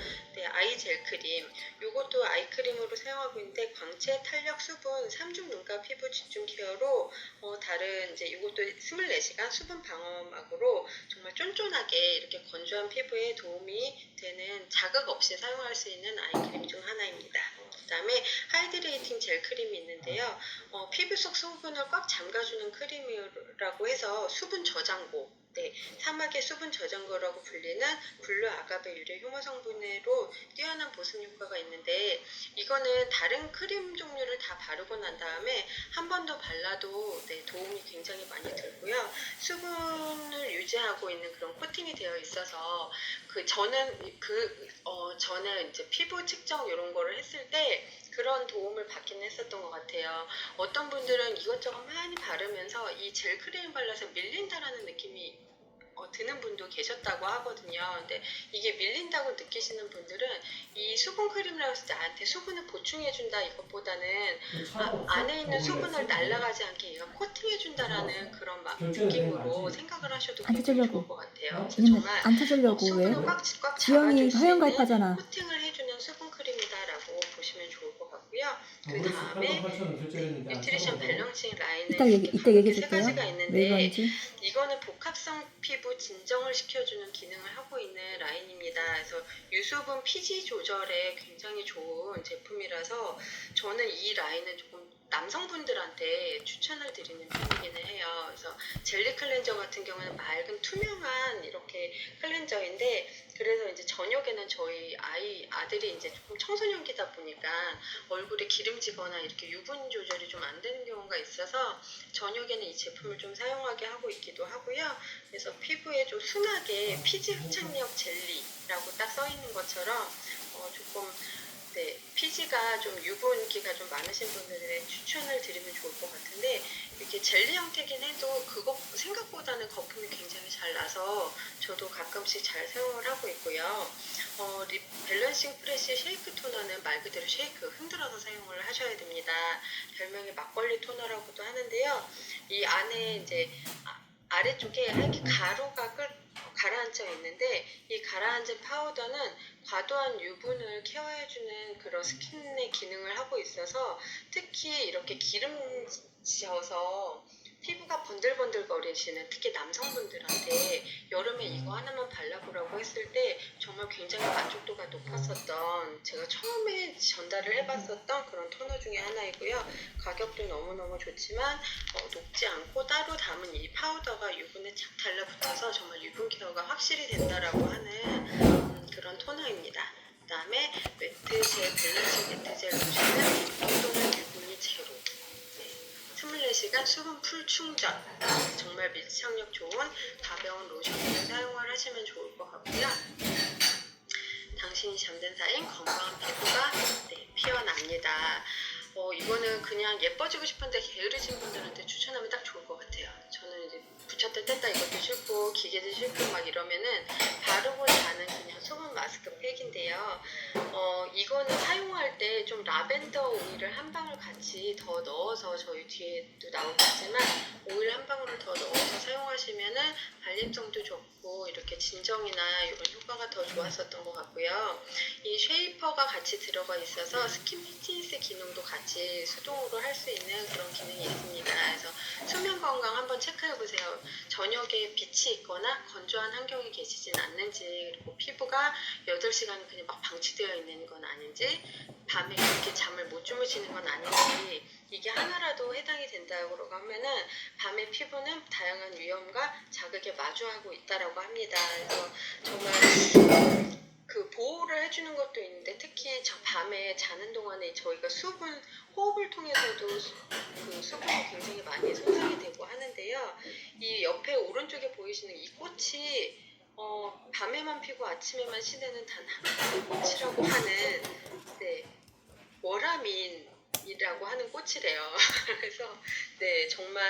아이 젤 크림. 이것도 아이크림으로 사용하고 있는데 광채, 탄력, 수분, 3중 눈가 피부 집중 케어로 다른 이것도 24시간 수분 방어막으로 정말 쫀쫀하게 이렇게 건조한 피부에 도움이 되는 자극 없이 사용할 수 있는 아이크림 중 하나입니다. 그 다음에 하이드레이팅 젤 크림이 있는데요. 피부 속 수분을 꽉 잠가주는 크림이라고 해서 수분 저장고, 사막의 수분 저장고라고 불리는 블루 아가베 유래 효모 성분으로 뛰어난 보습 효과가 있는데, 이거는 다른 크림 종류를 다 바르고 난 다음에 한 번 더 발라도 도움이 굉장히 많이 들고요. 수분을 유지하고 있는 그런 코팅이 되어 있어서 저는 이제 피부 측정 이런 거를 했을 때 그런 도움을 받기는 했었던 것 같아요. 어떤 분들은 이것저것 많이 바르면서 이 젤 크림 발라서 밀린다라는 느낌이 드는 분도 계셨다고 하거든요. 근데 이게 밀린다고 느끼시는 분들은 이 수분 크림이라고 해서 나한테 수분을 보충해준다 이것보다는 안에 있는 수분을 날아가지 않게 얘가 코팅해준다라는 그런 느낌으로 생각을 하셔도 굉장히 좋을 것 같아요. 정말 안 타주려고 수분을 왜? 꽉 지영이 잡아줄 수 화영 있는 가입하잖아. 코팅을 해주는 수분 크림이다라고 보시면 좋을 것 같고요. 그 다음에 뉴트리션 밸런싱 라인은 이따 얘기해 세 줄게요. 가지가 왜 있는데, 그런지. 이거는 복합성 피부 진정을 시켜주는 기능을 하고 있는 라인입니다. 그래서 유수분 피지 조절에 굉장히 좋은 제품이라서 저는 이 라인은 조금 남성분들한테 추천을 드리는 편이기는 해요. 그래서 젤리 클렌저 같은 경우는 맑은 투명한 이렇게 클렌저인데 그래서 이제 저녁에는 저희 아들이 이제 조금 청소년기다 보니까 얼굴에 기름지거나 이렇게 유분 조절이 좀 안 되는 경우가 있어서 저녁에는 이 제품을 좀 사용하게 하고 있기도 하고요. 그래서 피부에 좀 순하게 피지 흡착력 젤리라고 딱 써 있는 것처럼 조금 네, 피지가 좀 유분기가 좀 많으신 분들에 추천을 드리면 좋을 것 같은데 이렇게 젤리 형태긴 해도 그거 생각보다는 거품이 굉장히 잘 나서 저도 가끔씩 잘 사용을 하고 있고요. 립 밸런싱 프레쉬 쉐이크 토너는 말 그대로 쉐이크 흔들어서 사용을 하셔야 됩니다. 별명이 막걸리 토너라고도 하는데요. 이 안에 이제 아래쪽에 이렇게 가루가 가라앉아 있는데 이 가라앉은 파우더는 과도한 유분을 케어해주는 그런 스킨의 기능을 하고 있어서 특히 이렇게 기름져서 피부가 번들번들거리시는 특히 남성분들한테 여름에 이거 하나만 발라보라고 했을 때 정말 굉장히 만족도가 높았었던 제가 처음에 전달을 해봤었던 그런 토너 중에 하나이고요. 가격도 너무너무 좋지만 녹지 않고 따로 담은 이 파우더가 유분에 착 달라붙어서 정말 유분 케어가 확실히 된다라고 하는 그런 토너입니다. 그 다음에 매트젤 밸런싱 매트젤 로션은 농도는 유분이 제로 24시간 수분 풀 충전 정말 밀착력 좋은 가벼운 로션을 사용을 하시면 좋을 것 같고요. 당신이 잠든 사이인 건강한 피부가 피어납니다. 이거는 그냥 예뻐지고 싶은데 게으르신 분들한테 추천하면 딱 좋을 것 같아요. 저는 이제 붙였다 뗐다 이것도 싫고 기계도 싫고 막 이러면은 바르고 자는 그냥 수분 마스크 팩인데요. 이거는 사용할 때 좀 라벤더 오일을 한 방울 같이 더 넣어서 저희 뒤에도 나오겠지만 오일 한 방울을 더 넣어서 사용하시면은 발림성도 좋고 이렇게 진정이나 이런 효과가 더 좋았었던 것 같고요. 이 쉐이퍼가 같이 들어가 있어서 스킨 피트니스 기능도 같이 수동으로 할 수 있는 그런 기능이 있습니다. 그래서 수면 건강 한번 체크해 보세요. 저녁에 빛이 있거나 건조한 환경에 계시진 않는지 그리고 피부가 8시간 그냥 막 방치되어 있는 건 아닌지 밤에 그렇게 잠을 못 주무시는 건 아닌지 이게 하나라도 해당이 된다고 하면은 밤의 피부는 다양한 위험과 자극에 마주하고 있다라고 합니다. 그래서 정말 그 보호를 해주는 것도 있는데 특히 저 밤에 자는 동안에 저희가 수분 호흡을 통해서도 그 수분이 굉장히 많이 손상이 되고 하는데요. 이 옆에 오른쪽에 보이시는 이 꽃이 밤에만 피고 아침에만 시드는 단 한 꽃이라고 하는 월화민이라고 하는 꽃이래요. 그래서 정말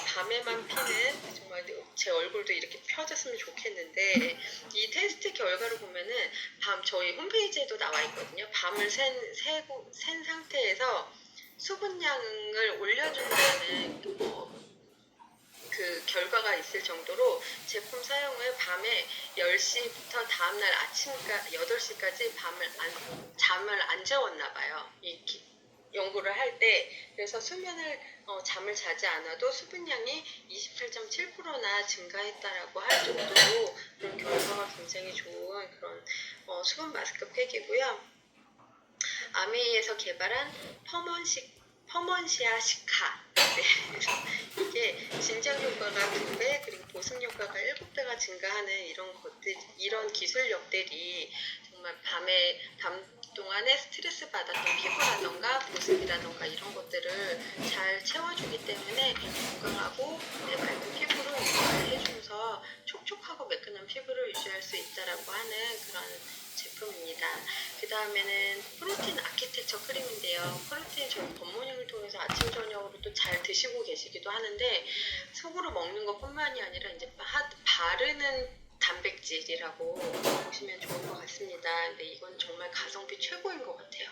밤에만 피는 정말 제 얼굴도 이렇게 펴졌으면 좋겠는데 이 테스트 결과를 보면은 저희 홈페이지에도 나와 있거든요. 밤을 센 상태에서 수분량을 올려준다는 그 결과가 있을 정도로 제품 사용을 밤에 10시부터 다음날 아침까지 8시까지 잠을 안 재웠나 봐요. 연구를 할 때. 그래서 잠을 자지 않아도 수분량이 28.7%나 증가했다라고 할 정도로 그런 결과가 굉장히 좋은 그런 수분 마스크 팩이고요. 아메이에서 개발한 퍼먼시아 시카. 이게 진정 효과가 2배 그리고 보습 효과가 7배가 증가하는 이런 기술력들이 정말 밤 동안에 스트레스 받았던 피부라던가 보습이라던가 이런 것들을 잘 채워주기 때문에 건강하고 맑은 피부를 유지를 해주면서 촉촉하고 매끈한 피부를 유지할 수 있다라고 하는 그런 제품입니다. 그 다음에는 프로틴 아키텍처 크림인데요. 프로틴 저희 겉모닝을 통해서 아침 저녁으로 또 잘 드시고 계시기도 하는데 속으로 먹는 것뿐만이 아니라 이제 바르는 단백질이라고 보시면 좋을 것 같습니다. 근데 이건 정말 가성비 최고인 것 같아요.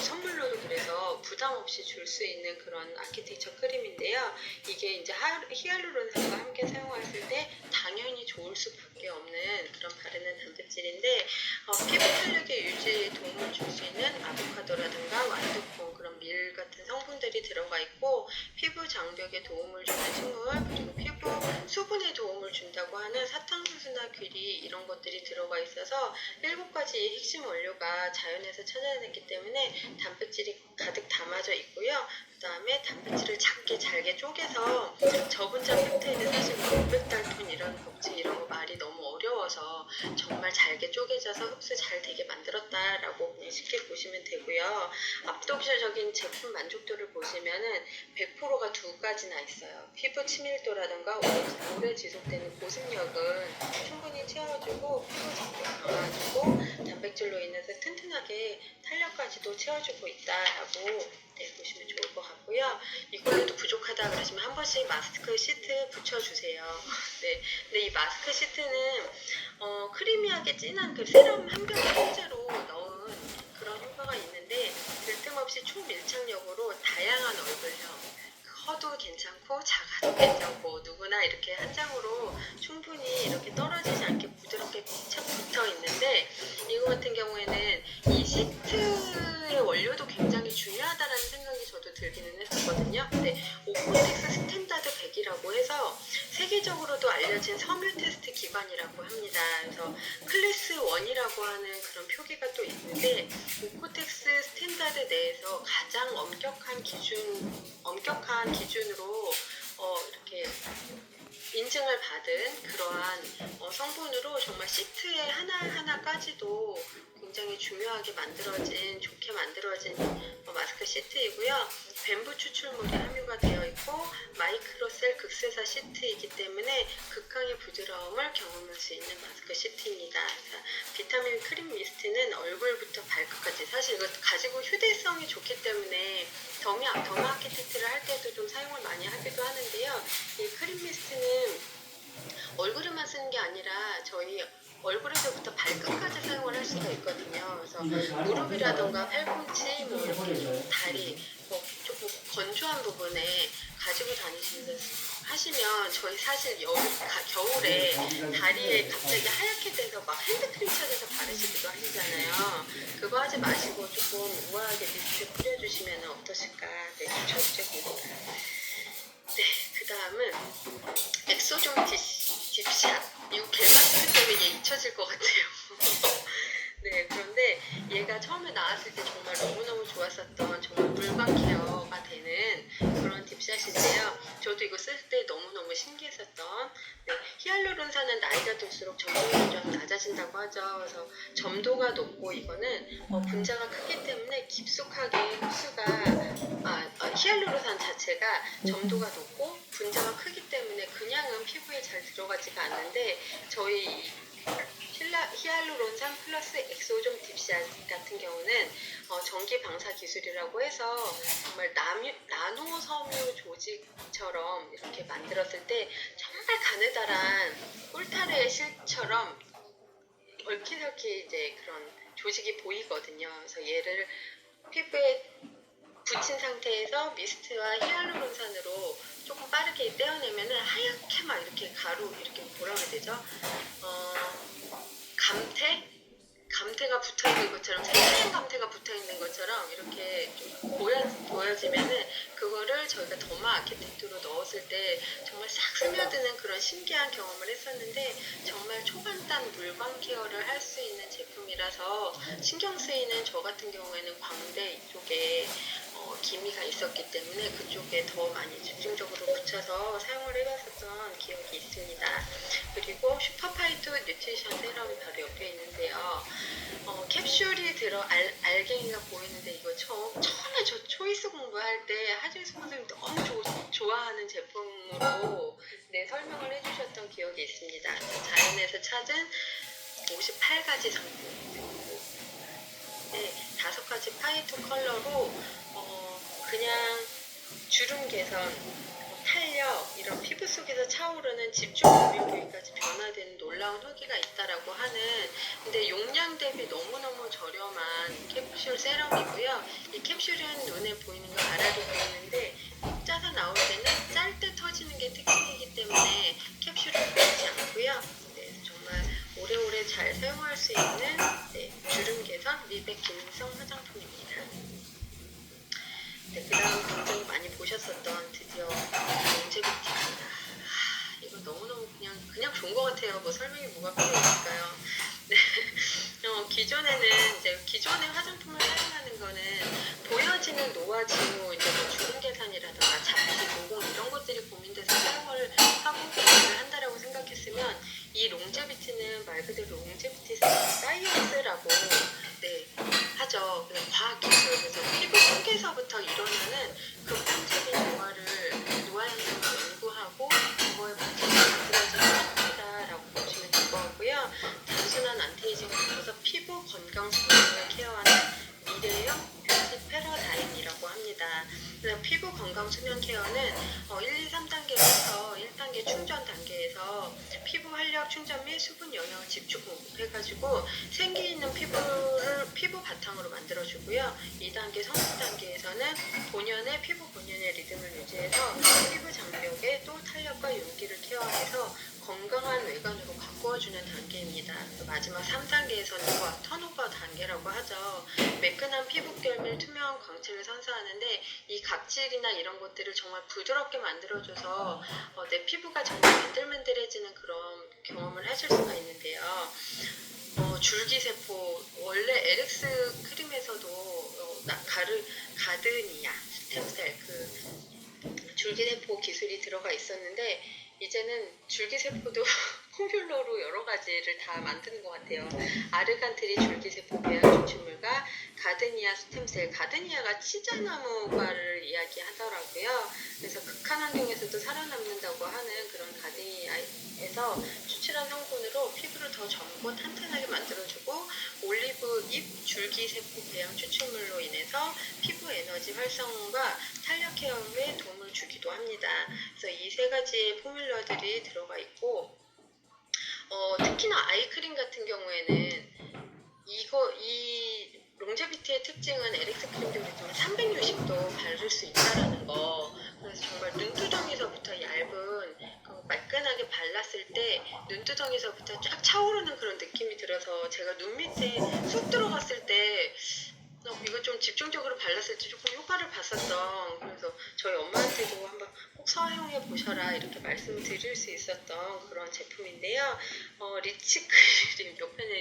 선물로도 그래서 부담 없이 줄 수 있는 그런 아키텍처 크림인데요. 이게 이제 히알루론산과 함께 사용했을 때 당연히 좋을 수밖에 없는 그런 바르는 단백질인데 피부 탄력의 유지에 도움을 줄 수 있는 아보카도라든가 완두콩 그런 밀 같은 성분들이 들어가 있고 피부 장벽에 도움을 주는 식물 그리고 피부 수분에 도움을 준다고 하는 사탕수수나 귀리 이런 것들이 들어가 있어서 7가지의 핵심 원료가 자연에서 찾아냈기 때문에 단백질이 가득 담아져 있고요. 그 다음에 단백질을 작게 잘게 쪼개서 저분자 펩타이드 사실 500달톤 이런 법칙 이런 거 말이 너무 어려워서 정말 잘게 쪼개져서 흡수 잘 되게 만들었다라고 그냥 쉽게 보시면 되고요. 압도적인 제품 만족도를 보시면은 100%가 2가지나 있어요. 피부 치밀도라든가 오래 지속되는 보습력은 충분히 채워주고 피부 장벽 강화해주고 단백질로 인해서 튼튼하게 탄력까지도 채워주고 있다라고 보시면 좋을 것 같고요. 이걸로도 부족하다 그러시면 한 번씩 마스크 시트 붙여주세요. 네, 근데 이 마스크 시트는 크리미하게 진한 그 세럼 한 병을 통째로 넣은 그런 효과가 있는데 들뜸없이 초밀착력으로 다양한 얼굴형 커도 괜찮고 작아도 괜찮고 누구나 이렇게 한 장으로 충분히 이렇게 떨어지지 않게 부드럽게 착 붙어 있는데 이거 같은 경우에는 이 시트의 원료도 굉장히 중요하다는 생각이 저도 들기는 했었거든요. 근데 오코텍스 스탠다드 100이라고 해서 세계적으로도 알려진 섬유 테스트 기관이라고 합니다. 그래서 클래스 1이라고 하는 그런 표기가 또 있는데 오코텍스 스탠다드 내에서 가장 엄격한 기준으로 이렇게 인증을 받은 그러한 성분으로 정말 시트의 하나하나까지도 굉장히 중요하게 만들어진, 좋게 만들어진 마스크 시트이고요. 뱀부 추출물이 함유가 되어 있고 마이크로셀 극세사 시트이기 때문에 극강의 부드러움을 경험할 수 있는 마스크 시트입니다. 비타민 크림 미스트는 얼굴부터 발끝까지 사실 이거 가지고 휴대성이 좋기 때문에 더마 아키텍트를 할 때도 좀 사용을 많이 하기도 하는데요. 이 크림 미스트는 얼굴에만 쓰는 게 아니라 저희 얼굴에서부터 발끝까지 사용을 할 수가 있거든요. 그래서 무릎이라던가 팔꿈치, 뭐 이렇게 좀 다리, 뭐 조금 건조한 부분에 가지고 다니시면서 하시면 저희 사실 겨울에 다리에 갑자기 하얗게 돼서 막 핸드크림 찾아서 바르시기도 하시잖아요. 그거 하지 마시고 조금 우아하게 미스트 뿌려주시면 어떠실까 추천드립니다. 네, 그 다음은 엑소존 딥샷. 이거 벨마스크 때문에 얘 잊혀질 것 같아요. 네, 그런데 얘가 처음에 나왔을 때 정말 너무너무 좋았었던 정말 물광 케어가 되는 그런 딥샷인데요. 저도 이거 쓸 때 너무너무 신기했었던 히알루론산은 나이가 들수록 점도율이 좀 낮아진다고 하죠. 그래서 점도가 높고 이거는 분자가 크기 때문에 깊숙하게 흡수가 히알루론산 자체가 점도가 높고 분자가 크기 때문에 그냥은 피부에 잘 들어가지가 않는데 저희 히알루론산 플러스 엑소존 딥샷 같은 경우는 전기 방사 기술이라고 해서 정말 나노 섬유 조직처럼 이렇게 만들었을 때 정말 가느다란 꿀타래의 실처럼 얽히설키 이제 그런 조직이 보이거든요. 그래서 얘를 피부에 붙인 상태에서 미스트와 히알루론산으로 조금 빠르게 떼어내면은 하얗게 막 이렇게 가루 이렇게 뭐라 그래야 되죠? 감태가 붙어 있는 것처럼 생생 감태가 붙어 있는 것처럼 이렇게 좀 보여지면은 그거를 저희가 더마 아키텍트로 넣었을 때 정말 싹 스며드는 그런 신기한 경험을 했었는데 정말 초간단 물광 케어를 할 수 있는 제품이라서 신경 쓰이는 저 같은 경우에는 광대 이쪽에 기미가 있었기 때문에 그쪽에 더 많이 집중적으로 붙여서 사용을 해봤었던 기억이 있습니다. 그리고 슈퍼파이토 뉴트리션 세럼이 바로 옆에 있는데요. 캡슐이 알갱이가 보이는데 이거 처음에 저 초이스 공부할 때 하진수 선생님이 너무 좋아하는 제품으로 설명을 해주셨던 기억이 있습니다. 자연에서 찾은 58가지 성분, 5가지 파이토 컬러로 그냥 주름 개선, 탄력, 이런 피부 속에서 차오르는 집중 고민 부위까지 변화되는 놀라운 후기가 있다라고 하는 근데 용량 대비 너무너무 저렴한 캡슐 세럼이고요. 이 캡슐은 눈에 보이는 거 알알이 보이는데 꼭 짜서 나올 때는 짤 때 터지는 게 특징이기 때문에 캡슐은 보이지 않고요. 정말 오래오래 잘 사용할 수 있는 네, 주름 개선 미백 기능성 화장품입니다. 네, 그 다음 굉장히 많이 보셨었던 드디어 롱제비티입니다. 이거 너무너무 그냥 좋은 것 같아요. 뭐 설명이 뭐가 필요할까요? 네. 기존에는 이제 기존의 화장품을 사용하는 거는 보여지는 노화 징후, 이제 뭐 주름 개선이라든가 잡티, 모공 이런 것들이 고민돼서 사용을 하고 고민을 한다라고 생각했으면 이 롱제비티는 말 그대로 롱제비티 사이언스라고 네, 하죠. 그냥 과학 기술. 그래서 피부 속에서부터 일어나는 근본적인 노화 현상을 연구하고 그거에 맞춰서 만들어진 상품이다라고 보시면 될 것 같고요. 단순한 안티에이징을 넘어서 피부 건강 수명을 케어하는 미래형 뷰티 패러다임이라고 합니다. 그래서 피부 건강 수면 케어는 1, 2, 3단계로 해서 1단계 충전 단계에서 피부 활력 충전 및 수분 영양을 집중 공급해가지고 생기 있는 피부 바탕으로 만들어주고요. 2단계 성숙 단계에서는 피부 본연의 리듬을 유지해서 피부 장벽에 또 탄력과 윤기를 케어해서 건강한 외관으로 가꾸어주는 단계입니다. 마지막 3단계에서는 턴오버 단계라고 하죠. 매끈한 피부결 및 투명한 광채를 선사하는데 이 각질이나 이런 것들을 정말 부드럽게 만들어줘서 내 피부가 정말 맨들맨들해지는 그런 경험을 하실 수가 있는데요. 줄기세포, 원래 LX 크림에서도 가드니아 스템셀 줄기세포 기술이 들어가 있었는데 이제는 줄기세포도 포뮬러로 여러 가지를 다 만드는 것 같아요. 아르간트리 줄기세포 배양 추출물과 가드니아 스템셀, 가드니아가 치자나무과를 이야기하더라고요. 그래서 극한 환경에서도 살아남는다고 하는 그런 가드니아에서 추출한 성분으로 피부를 더 젊고 탄탄하게 만들어주고 올리브 잎 줄기세포 배양 추출물로 인해서 피부 에너지 활성과 탄력 케어에 도움을 주기도 합니다. 그래서 이 세 가지의 포뮬러들이 들어가 있고 특히나 아이크림 같은 경우에는 이 롱제비티의 특징은 LX 크림도 그렇지만 360도 바를 수 있다라는 거. 그래서 정말 눈두덩이서부터 얇은 매끈하게 발랐을 때 눈두덩이서부터 쫙 차오르는 그런 느낌이 들어서 제가 눈 밑에 쑥 들어갔을 때 이거 좀 집중적으로 발랐을 때 조금 효과를 봤었던, 그래서 저희 엄마한테도 한번 꼭 사용해 보셔라 이렇게 말씀을 드릴 수 있었던 그런 제품인데요. 리치크림 옆에는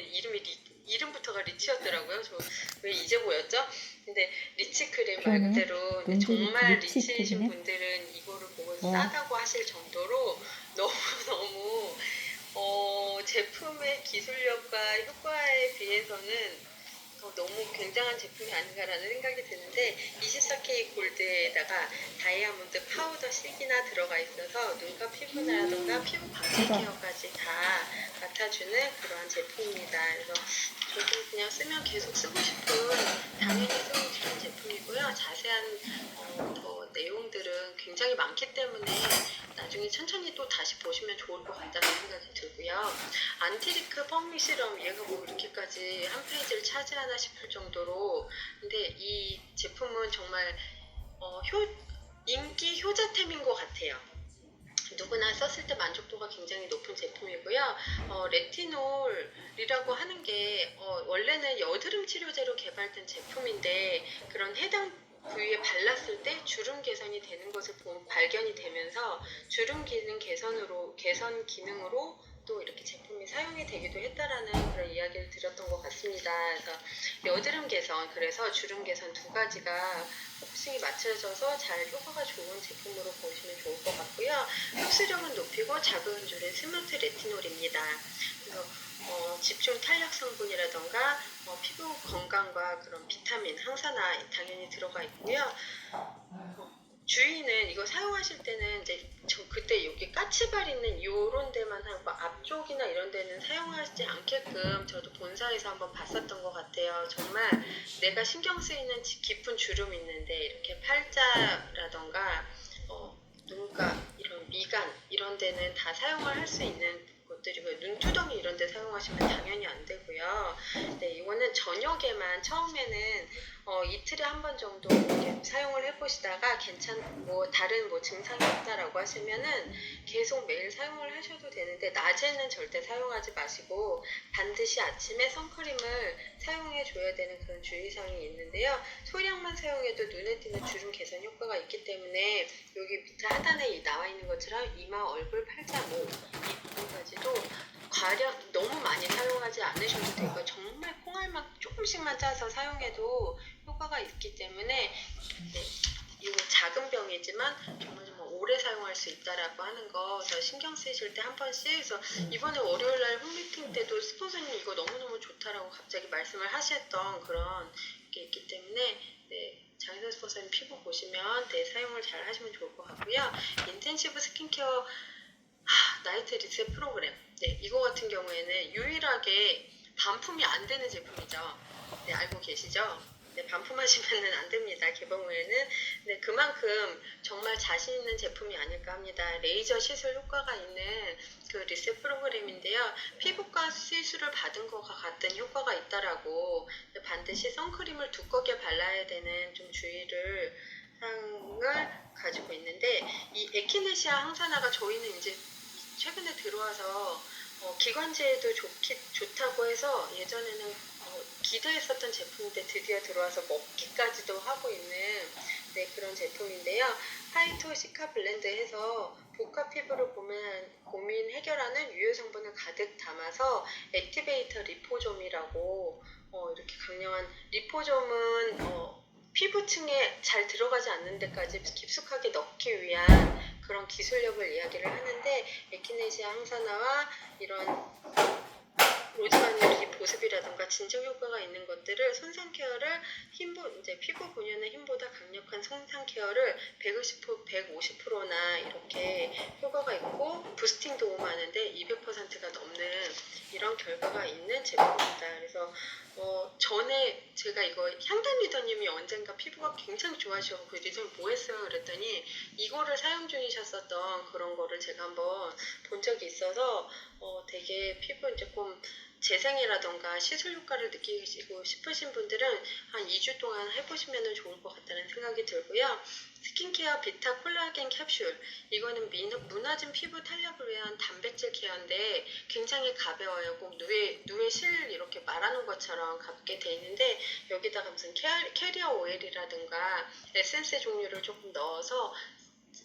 이름부터가 리치였더라고요. 저 왜 이제 보였죠? 근데 리치크림 말 그대로 정말 리치이신 분들은 이거를 보고 싸다고 하실 정도로 너무너무 제품의 기술력과 효과에 비해서는 너무 굉장한 제품이 아닌가라는 생각이 드는데 24K 골드에다가 다이아몬드 파우더 실기나 들어가 있어서 눈과 피부라던가 피부 광채 케어까지 다 맡아주는 그러한 제품입니다. 그래서 저도 그냥 쓰면 계속 쓰고 싶은 당연히 쓰고 싶은 제품이고요. 자세한 더 내용들은 굉장히 많기 때문에 나중에 천천히 또 다시 보시면 좋을 것 같다는 생각이 들고요. 안티리크 펌미 시럼, 얘가 뭐 이렇게까지 한 페이지를 차지하나 싶을 정도로, 근데 이 제품은 정말 인기 효자템인 것 같아요. 누구나 썼을 때 만족도가 굉장히 높은 제품이고요. 레티놀이라고 하는 게 원래는 여드름 치료제로 개발된 제품인데 그런 해당 부위에 발랐을 때 주름 개선이 되는 것을 발견이 되면서 주름 기능 개선 기능으로 또 이렇게 제품이 사용이 되기도 했다라는 그런 이야기를 드렸던 것 같습니다. 그래서 여드름 개선, 그래서 주름 개선 두 가지가 포커싱이 맞춰져서 잘 효과가 좋은 제품으로 보시면 좋을 것 같고요. 흡수력은 높이고 작은 줄의 스마트 레티놀입니다. 그래서 집중 탄력 성분이라던가 피부 건강과 그런 비타민, 항산화 당연히 들어가 있고요. 주의는 이거 사용하실 때는 이제 그때 여기 까치발 있는 요런 데만 하고 앞쪽이나 이런 데는 사용하지 않게끔 저도 본사에서 한번 봤었던 것 같아요. 정말 내가 신경 쓰이는 깊은 주름 있는데 이렇게 팔자라던가 눈가 이런 미간 이런 데는 다 사용을 할 수 있는 것들이고요. 눈두덩이 이런 데 사용하시면 당연히 안 되고요. 네, 이거는 저녁에만 처음에는 이틀에 한 번 정도 이렇게 사용을 해보시다가 다른 증상이 없다라고 하시면은 계속 매일 사용을 하셔도 되는데, 낮에는 절대 사용하지 마시고 반드시 아침에 선크림을 사용해 줘야 되는 그런 주의사항이 있는데요. 소량만 사용해도 눈에 띄는 주름 개선 효과가 있기 때문에 여기 밑에 하단에 나와 있는 것처럼 이마, 얼굴, 팔자, 목 이 부분까지도 너무 많이 사용하지 않으셔도 되고, 정말 콩알만 조금씩만 짜서 사용해도 효과가 있기 때문에, 네, 이거 작은 병이지만 정말 오래 사용할 수 있다라고 하는 거 더 신경 쓰실 때 한 번씩. 그래서 이번에 월요일날 홈미팅 때도 스폰서님 이거 너무너무 좋다라고 갑자기 말씀을 하셨던 그런 게 있기 때문에, 네, 장혜선 스폰서님 피부 보시면 사용을 잘 하시면 좋을 것 같고요. 인텐시브 스킨케어 나이트 리셋 프로그램, 네, 이거 같은 경우에는 유일하게 반품이 안 되는 제품이죠. 네, 알고 계시죠? 네, 반품하시면 안 됩니다. 개봉 후에는. 네, 그만큼 정말 자신 있는 제품이 아닐까 합니다. 레이저 시술 효과가 있는 그 리셋 프로그램인데요. 피부과 시술을 받은 것과 같은 효과가 있다라고, 반드시 선크림을 두껍게 발라야 되는 좀 사항을 가지고 있는데, 이 에키네시아 항산화가 저희는 이제 최근에 들어와서 기관지에도 좋다고 해서 예전에는 기대했었던 제품인데 드디어 들어와서 먹기까지도 하고 있는, 네, 그런 제품인데요. 파이토 시카 블렌드 해서 복합 피부를 고민 해결하는 유효 성분을 가득 담아서 액티베이터 리포좀이라고, 이렇게 강력한 리포좀은 피부층에 잘 들어가지 않는 데까지 깊숙하게 넣기 위한 그런 기술력을 이야기를 하는데, 에키네시아 항산화와 이런 로즈마리 보습이라든가 진정 효과가 있는 것들을 손상 케어를 피부 본연의 힘보다 강력한 손상 케어를 150%나 이렇게 효과가 있고 부스팅 도움하는데 200%가 넘는 이런 결과가 있는 제품입니다. 그래서 전에 제가 이거 향단 리더님이 언젠가 피부가 굉장히 좋아하셔서 그 리더님 뭐 했어요? 그랬더니 이거를 사용 중이셨었던 그런 거를 제가 한번 본 적이 있어서 되게 피부 조금 재생이라던가 시술 효과를 느끼고 싶으신 분들은 한 2주 동안 해보시면 좋을 것 같다는 생각이 들고요. 스킨케어 비타 콜라겐 캡슐, 이거는 무너진 피부 탄력을 위한 단백질 케어인데 굉장히 가벼워요. 꼭 누에 실 이렇게 말아놓은 것처럼 가볍게 돼 있는데, 여기다가 무슨 캐리어 오일이라든가 에센스 종류를 조금 넣어서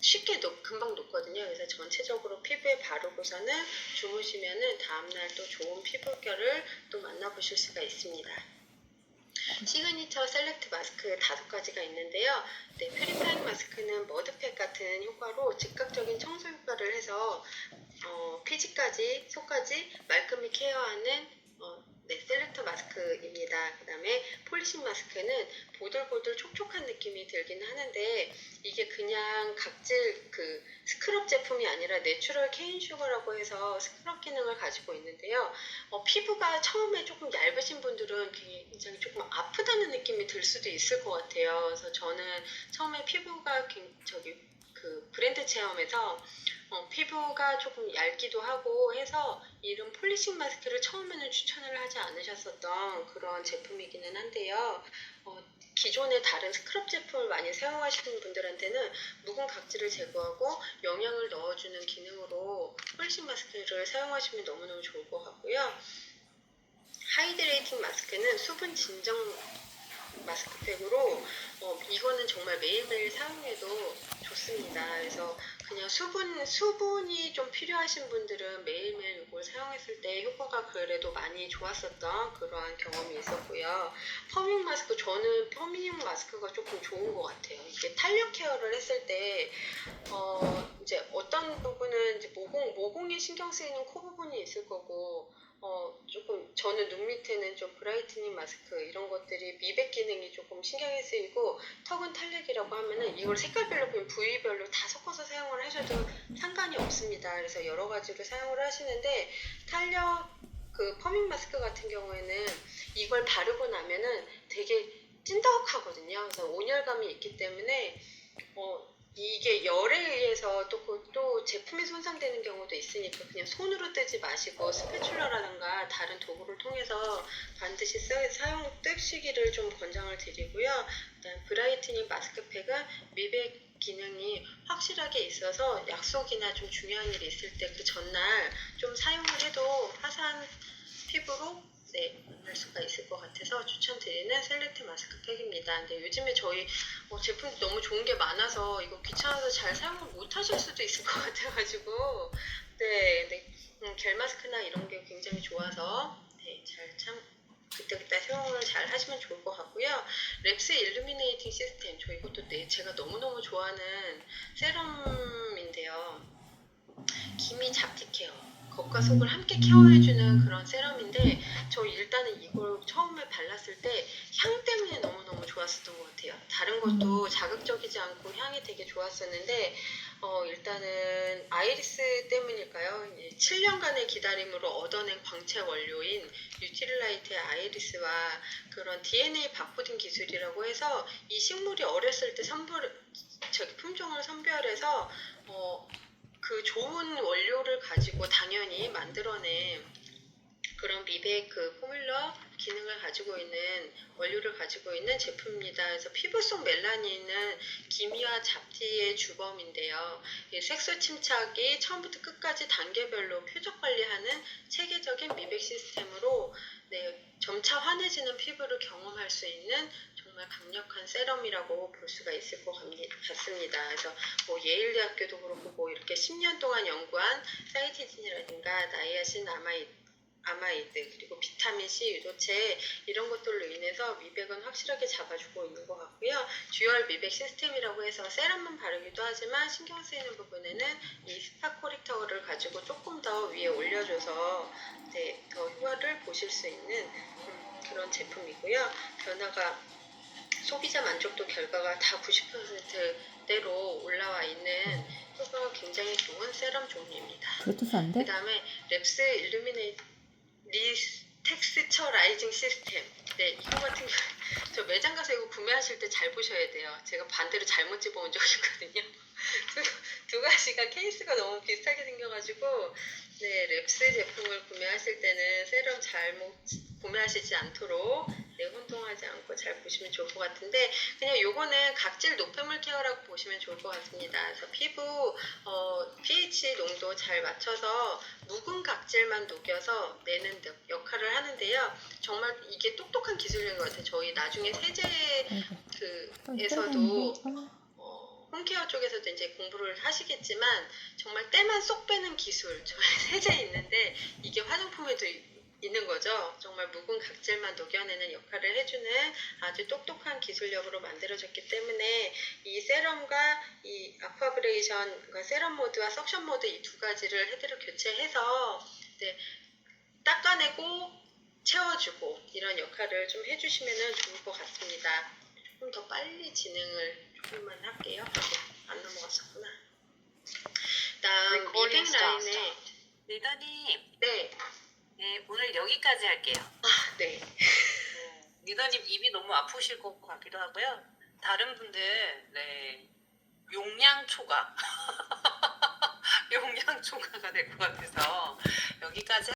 쉽게 금방 녹거든요. 그래서 전체적으로 피부에 바르고서는 주무시면은 다음날 또 좋은 피부결을 또 만나보실 수가 있습니다. 시그니처 셀렉트 마스크 5가지가 있는데요. 네, 퓨리파잉 마스크는 머드팩 같은 효과로 즉각적인 청소 효과를 해서 피지까지, 속까지 말끔히 케어하는 네, 셀렉터 마스크입니다. 그 다음에 폴리싱 마스크는 보들보들 촉촉한 느낌이 들긴 하는데, 이게 그냥 각질 스크럽 제품이 아니라 내추럴 케인 슈거라고 해서 스크럽 기능을 가지고 있는데요. 피부가 처음에 조금 얇으신 분들은 굉장히 조금 아프다는 느낌이 들 수도 있을 것 같아요. 그래서 저는 처음에 피부가 브랜드 체험에서 피부가 조금 얇기도 하고 해서 이런 폴리싱 마스크를 처음에는 추천을 하지 않으셨었던 그런 제품이기는 한데요. 기존의 다른 스크럽 제품을 많이 사용하시는 분들한테는 묵은 각질을 제거하고 영양을 넣어주는 기능으로 폴리싱 마스크를 사용하시면 너무너무 좋을 것 같고요. 하이드레이팅 마스크는 수분 진정 마스크팩으로 이거는 정말 매일매일 사용해도 좋습니다. 그래서 그냥 수분이 좀 필요하신 분들은 매일매일 이걸 사용했을 때 효과가 그래도 많이 좋았었던 그러한 경험이 있었고요. 퍼밍 마스크, 저는 퍼밍 마스크가 조금 좋은 것 같아요. 이게 탄력 케어를 했을 때 이제 어떤 부분은 이제 모공에 신경 쓰이는 코 부분이 있을 거고, 조금 저는 눈 밑에는 좀 브라이트닝 마스크 이런 것들이 미백 기능이 조금 신경이 쓰이고, 턱은 탄력이라고 하면은 이걸 색깔별로 그냥 부위별로 다 섞어서 사용을 하셔도 상관이 없습니다. 그래서 여러 가지로 사용을 하시는데, 탄력 퍼밍 마스크 같은 경우에는 이걸 바르고 나면은 되게 찐덕하거든요. 그래서 온열감이 있기 때문에 이게 열에 의해서 또 제품이 손상되는 경우도 있으니까 그냥 손으로 뜨지 마시고 스패츌러라든가 다른 도구를 통해서 반드시 뜨시기를 좀 권장을 드리고요. 그다음 브라이트닝 마스크팩은 미백 기능이 확실하게 있어서 약속이나 좀 중요한 일이 있을 때 그 전날 좀 사용을 해도 화사한 피부로 만날 수가 있을 것 같아서 추천드리는 셀렉트 마스크팩입니다. 근데 요즘에 저희 제품이 너무 좋은 게 많아서 이거 귀찮아서 잘 사용을 못 하실 수도 있을 것 같아가지고 겔 마스크나 이런 게 굉장히 좋아서 그때그때 사용을 잘 하시면 좋을 것 같고요. 랩스 일루미네이팅 시스템 저 이것도 제가 너무너무 좋아하는 세럼인데요. 기미 잡티 케어 겉과 속을 함께 케어해주는 그런 세럼인데 저 일단은 이걸 처음에 발랐을 때 향 때문에 너무너무 좋았었던 것 같아요. 다른 것도 자극적이지 않고 향이 되게 좋았었는데 일단은 아이리스 때문일까요? 7년간의 기다림으로 얻어낸 광채 원료인 뉴트릴라이트의 아이리스와 그런 DNA 바코딩 기술이라고 해서 이 식물이 어렸을 때 품종을 선별해서 그 좋은 원료를 가지고 당연히 만들어낸 그런 미백 그 포뮬러 기능을 가지고 있는 원료를 가지고 있는 제품입니다. 그래서 피부 속 멜라닌은 기미와 잡티의 주범인데요. 색소 침착이 처음부터 끝까지 단계별로 표적 관리하는 체계적인 미백 시스템으로 점차 환해지는 피부를 경험할 수 있는 정말 강력한 세럼이라고 볼 수가 있을 것 같습니다. 그래서 예일대학교도 그렇고 이렇게 10년 동안 연구한 사이티딘이라든가 나이아신 아마이드 그리고 비타민C 유도체 이런 것들로 인해서 미백은 확실하게 잡아주고 있는 것 같고요. 듀얼 미백 시스템이라고 해서 세럼만 바르기도 하지만 신경 쓰이는 부분에는 이 스파 코렉터를 가지고 조금 더 위에 올려줘서 더 효과를 보실 수 있는 그런 제품이고요. 변화가 소비자 만족도 결과가 다 90%대로 올라와 있는 효과가 굉장히 좋은 세럼 종류입니다. 그것도 싼데? 그 다음에 랩스 일루미네이트 텍스처 라이징 시스템. 이거 같은 경우 저 매장 가서 이거 구매하실 때 잘 보셔야 돼요. 제가 반대로 잘못 집어온 적이 있거든요. 두 가지가 케이스가 너무 비슷하게 생겨가지고 랩스 제품을 구매하실 때는 세럼 잘못 구매하시지 않도록 혼동하지 않고 잘 보시면 좋을 것 같은데 그냥 요거는 각질 노폐물 케어라고 보시면 좋을 것 같습니다. 그래서 피부 pH 농도 잘 맞춰서 묵은 각질만 녹여서 내는 역할을 하는데요. 정말 이게 똑똑한 기술인 것 같아요. 저희 나중에 세제에서도 홈케어 쪽에서도 이제 공부를 하시겠지만 정말 때만 쏙 빼는 기술 저희 세제에 있는데 이게 화장품에도 있는 거죠. 정말 묵은 각질만 녹여내는 역할을 해주는 아주 똑똑한 기술력으로 만들어졌기 때문에 이 세럼과 이 아쿠아브레이션, 그러니까 세럼 모드와 석션 모드 이 두 가지를 헤드로 교체해서 닦아내고 채워주고 이런 역할을 좀 해주시면 좋을 것 같습니다. 조금 더 빨리 진행을 조금만 할게요. 안 넘어갔었구나. 다음 미백 라인에 리더님, 네. 오늘 여기까지 할게요. 네. 리더님 입이 너무 아프실 것 같기도 하고요. 다른 분들 용량 초과가 될 것 같아서 여기까지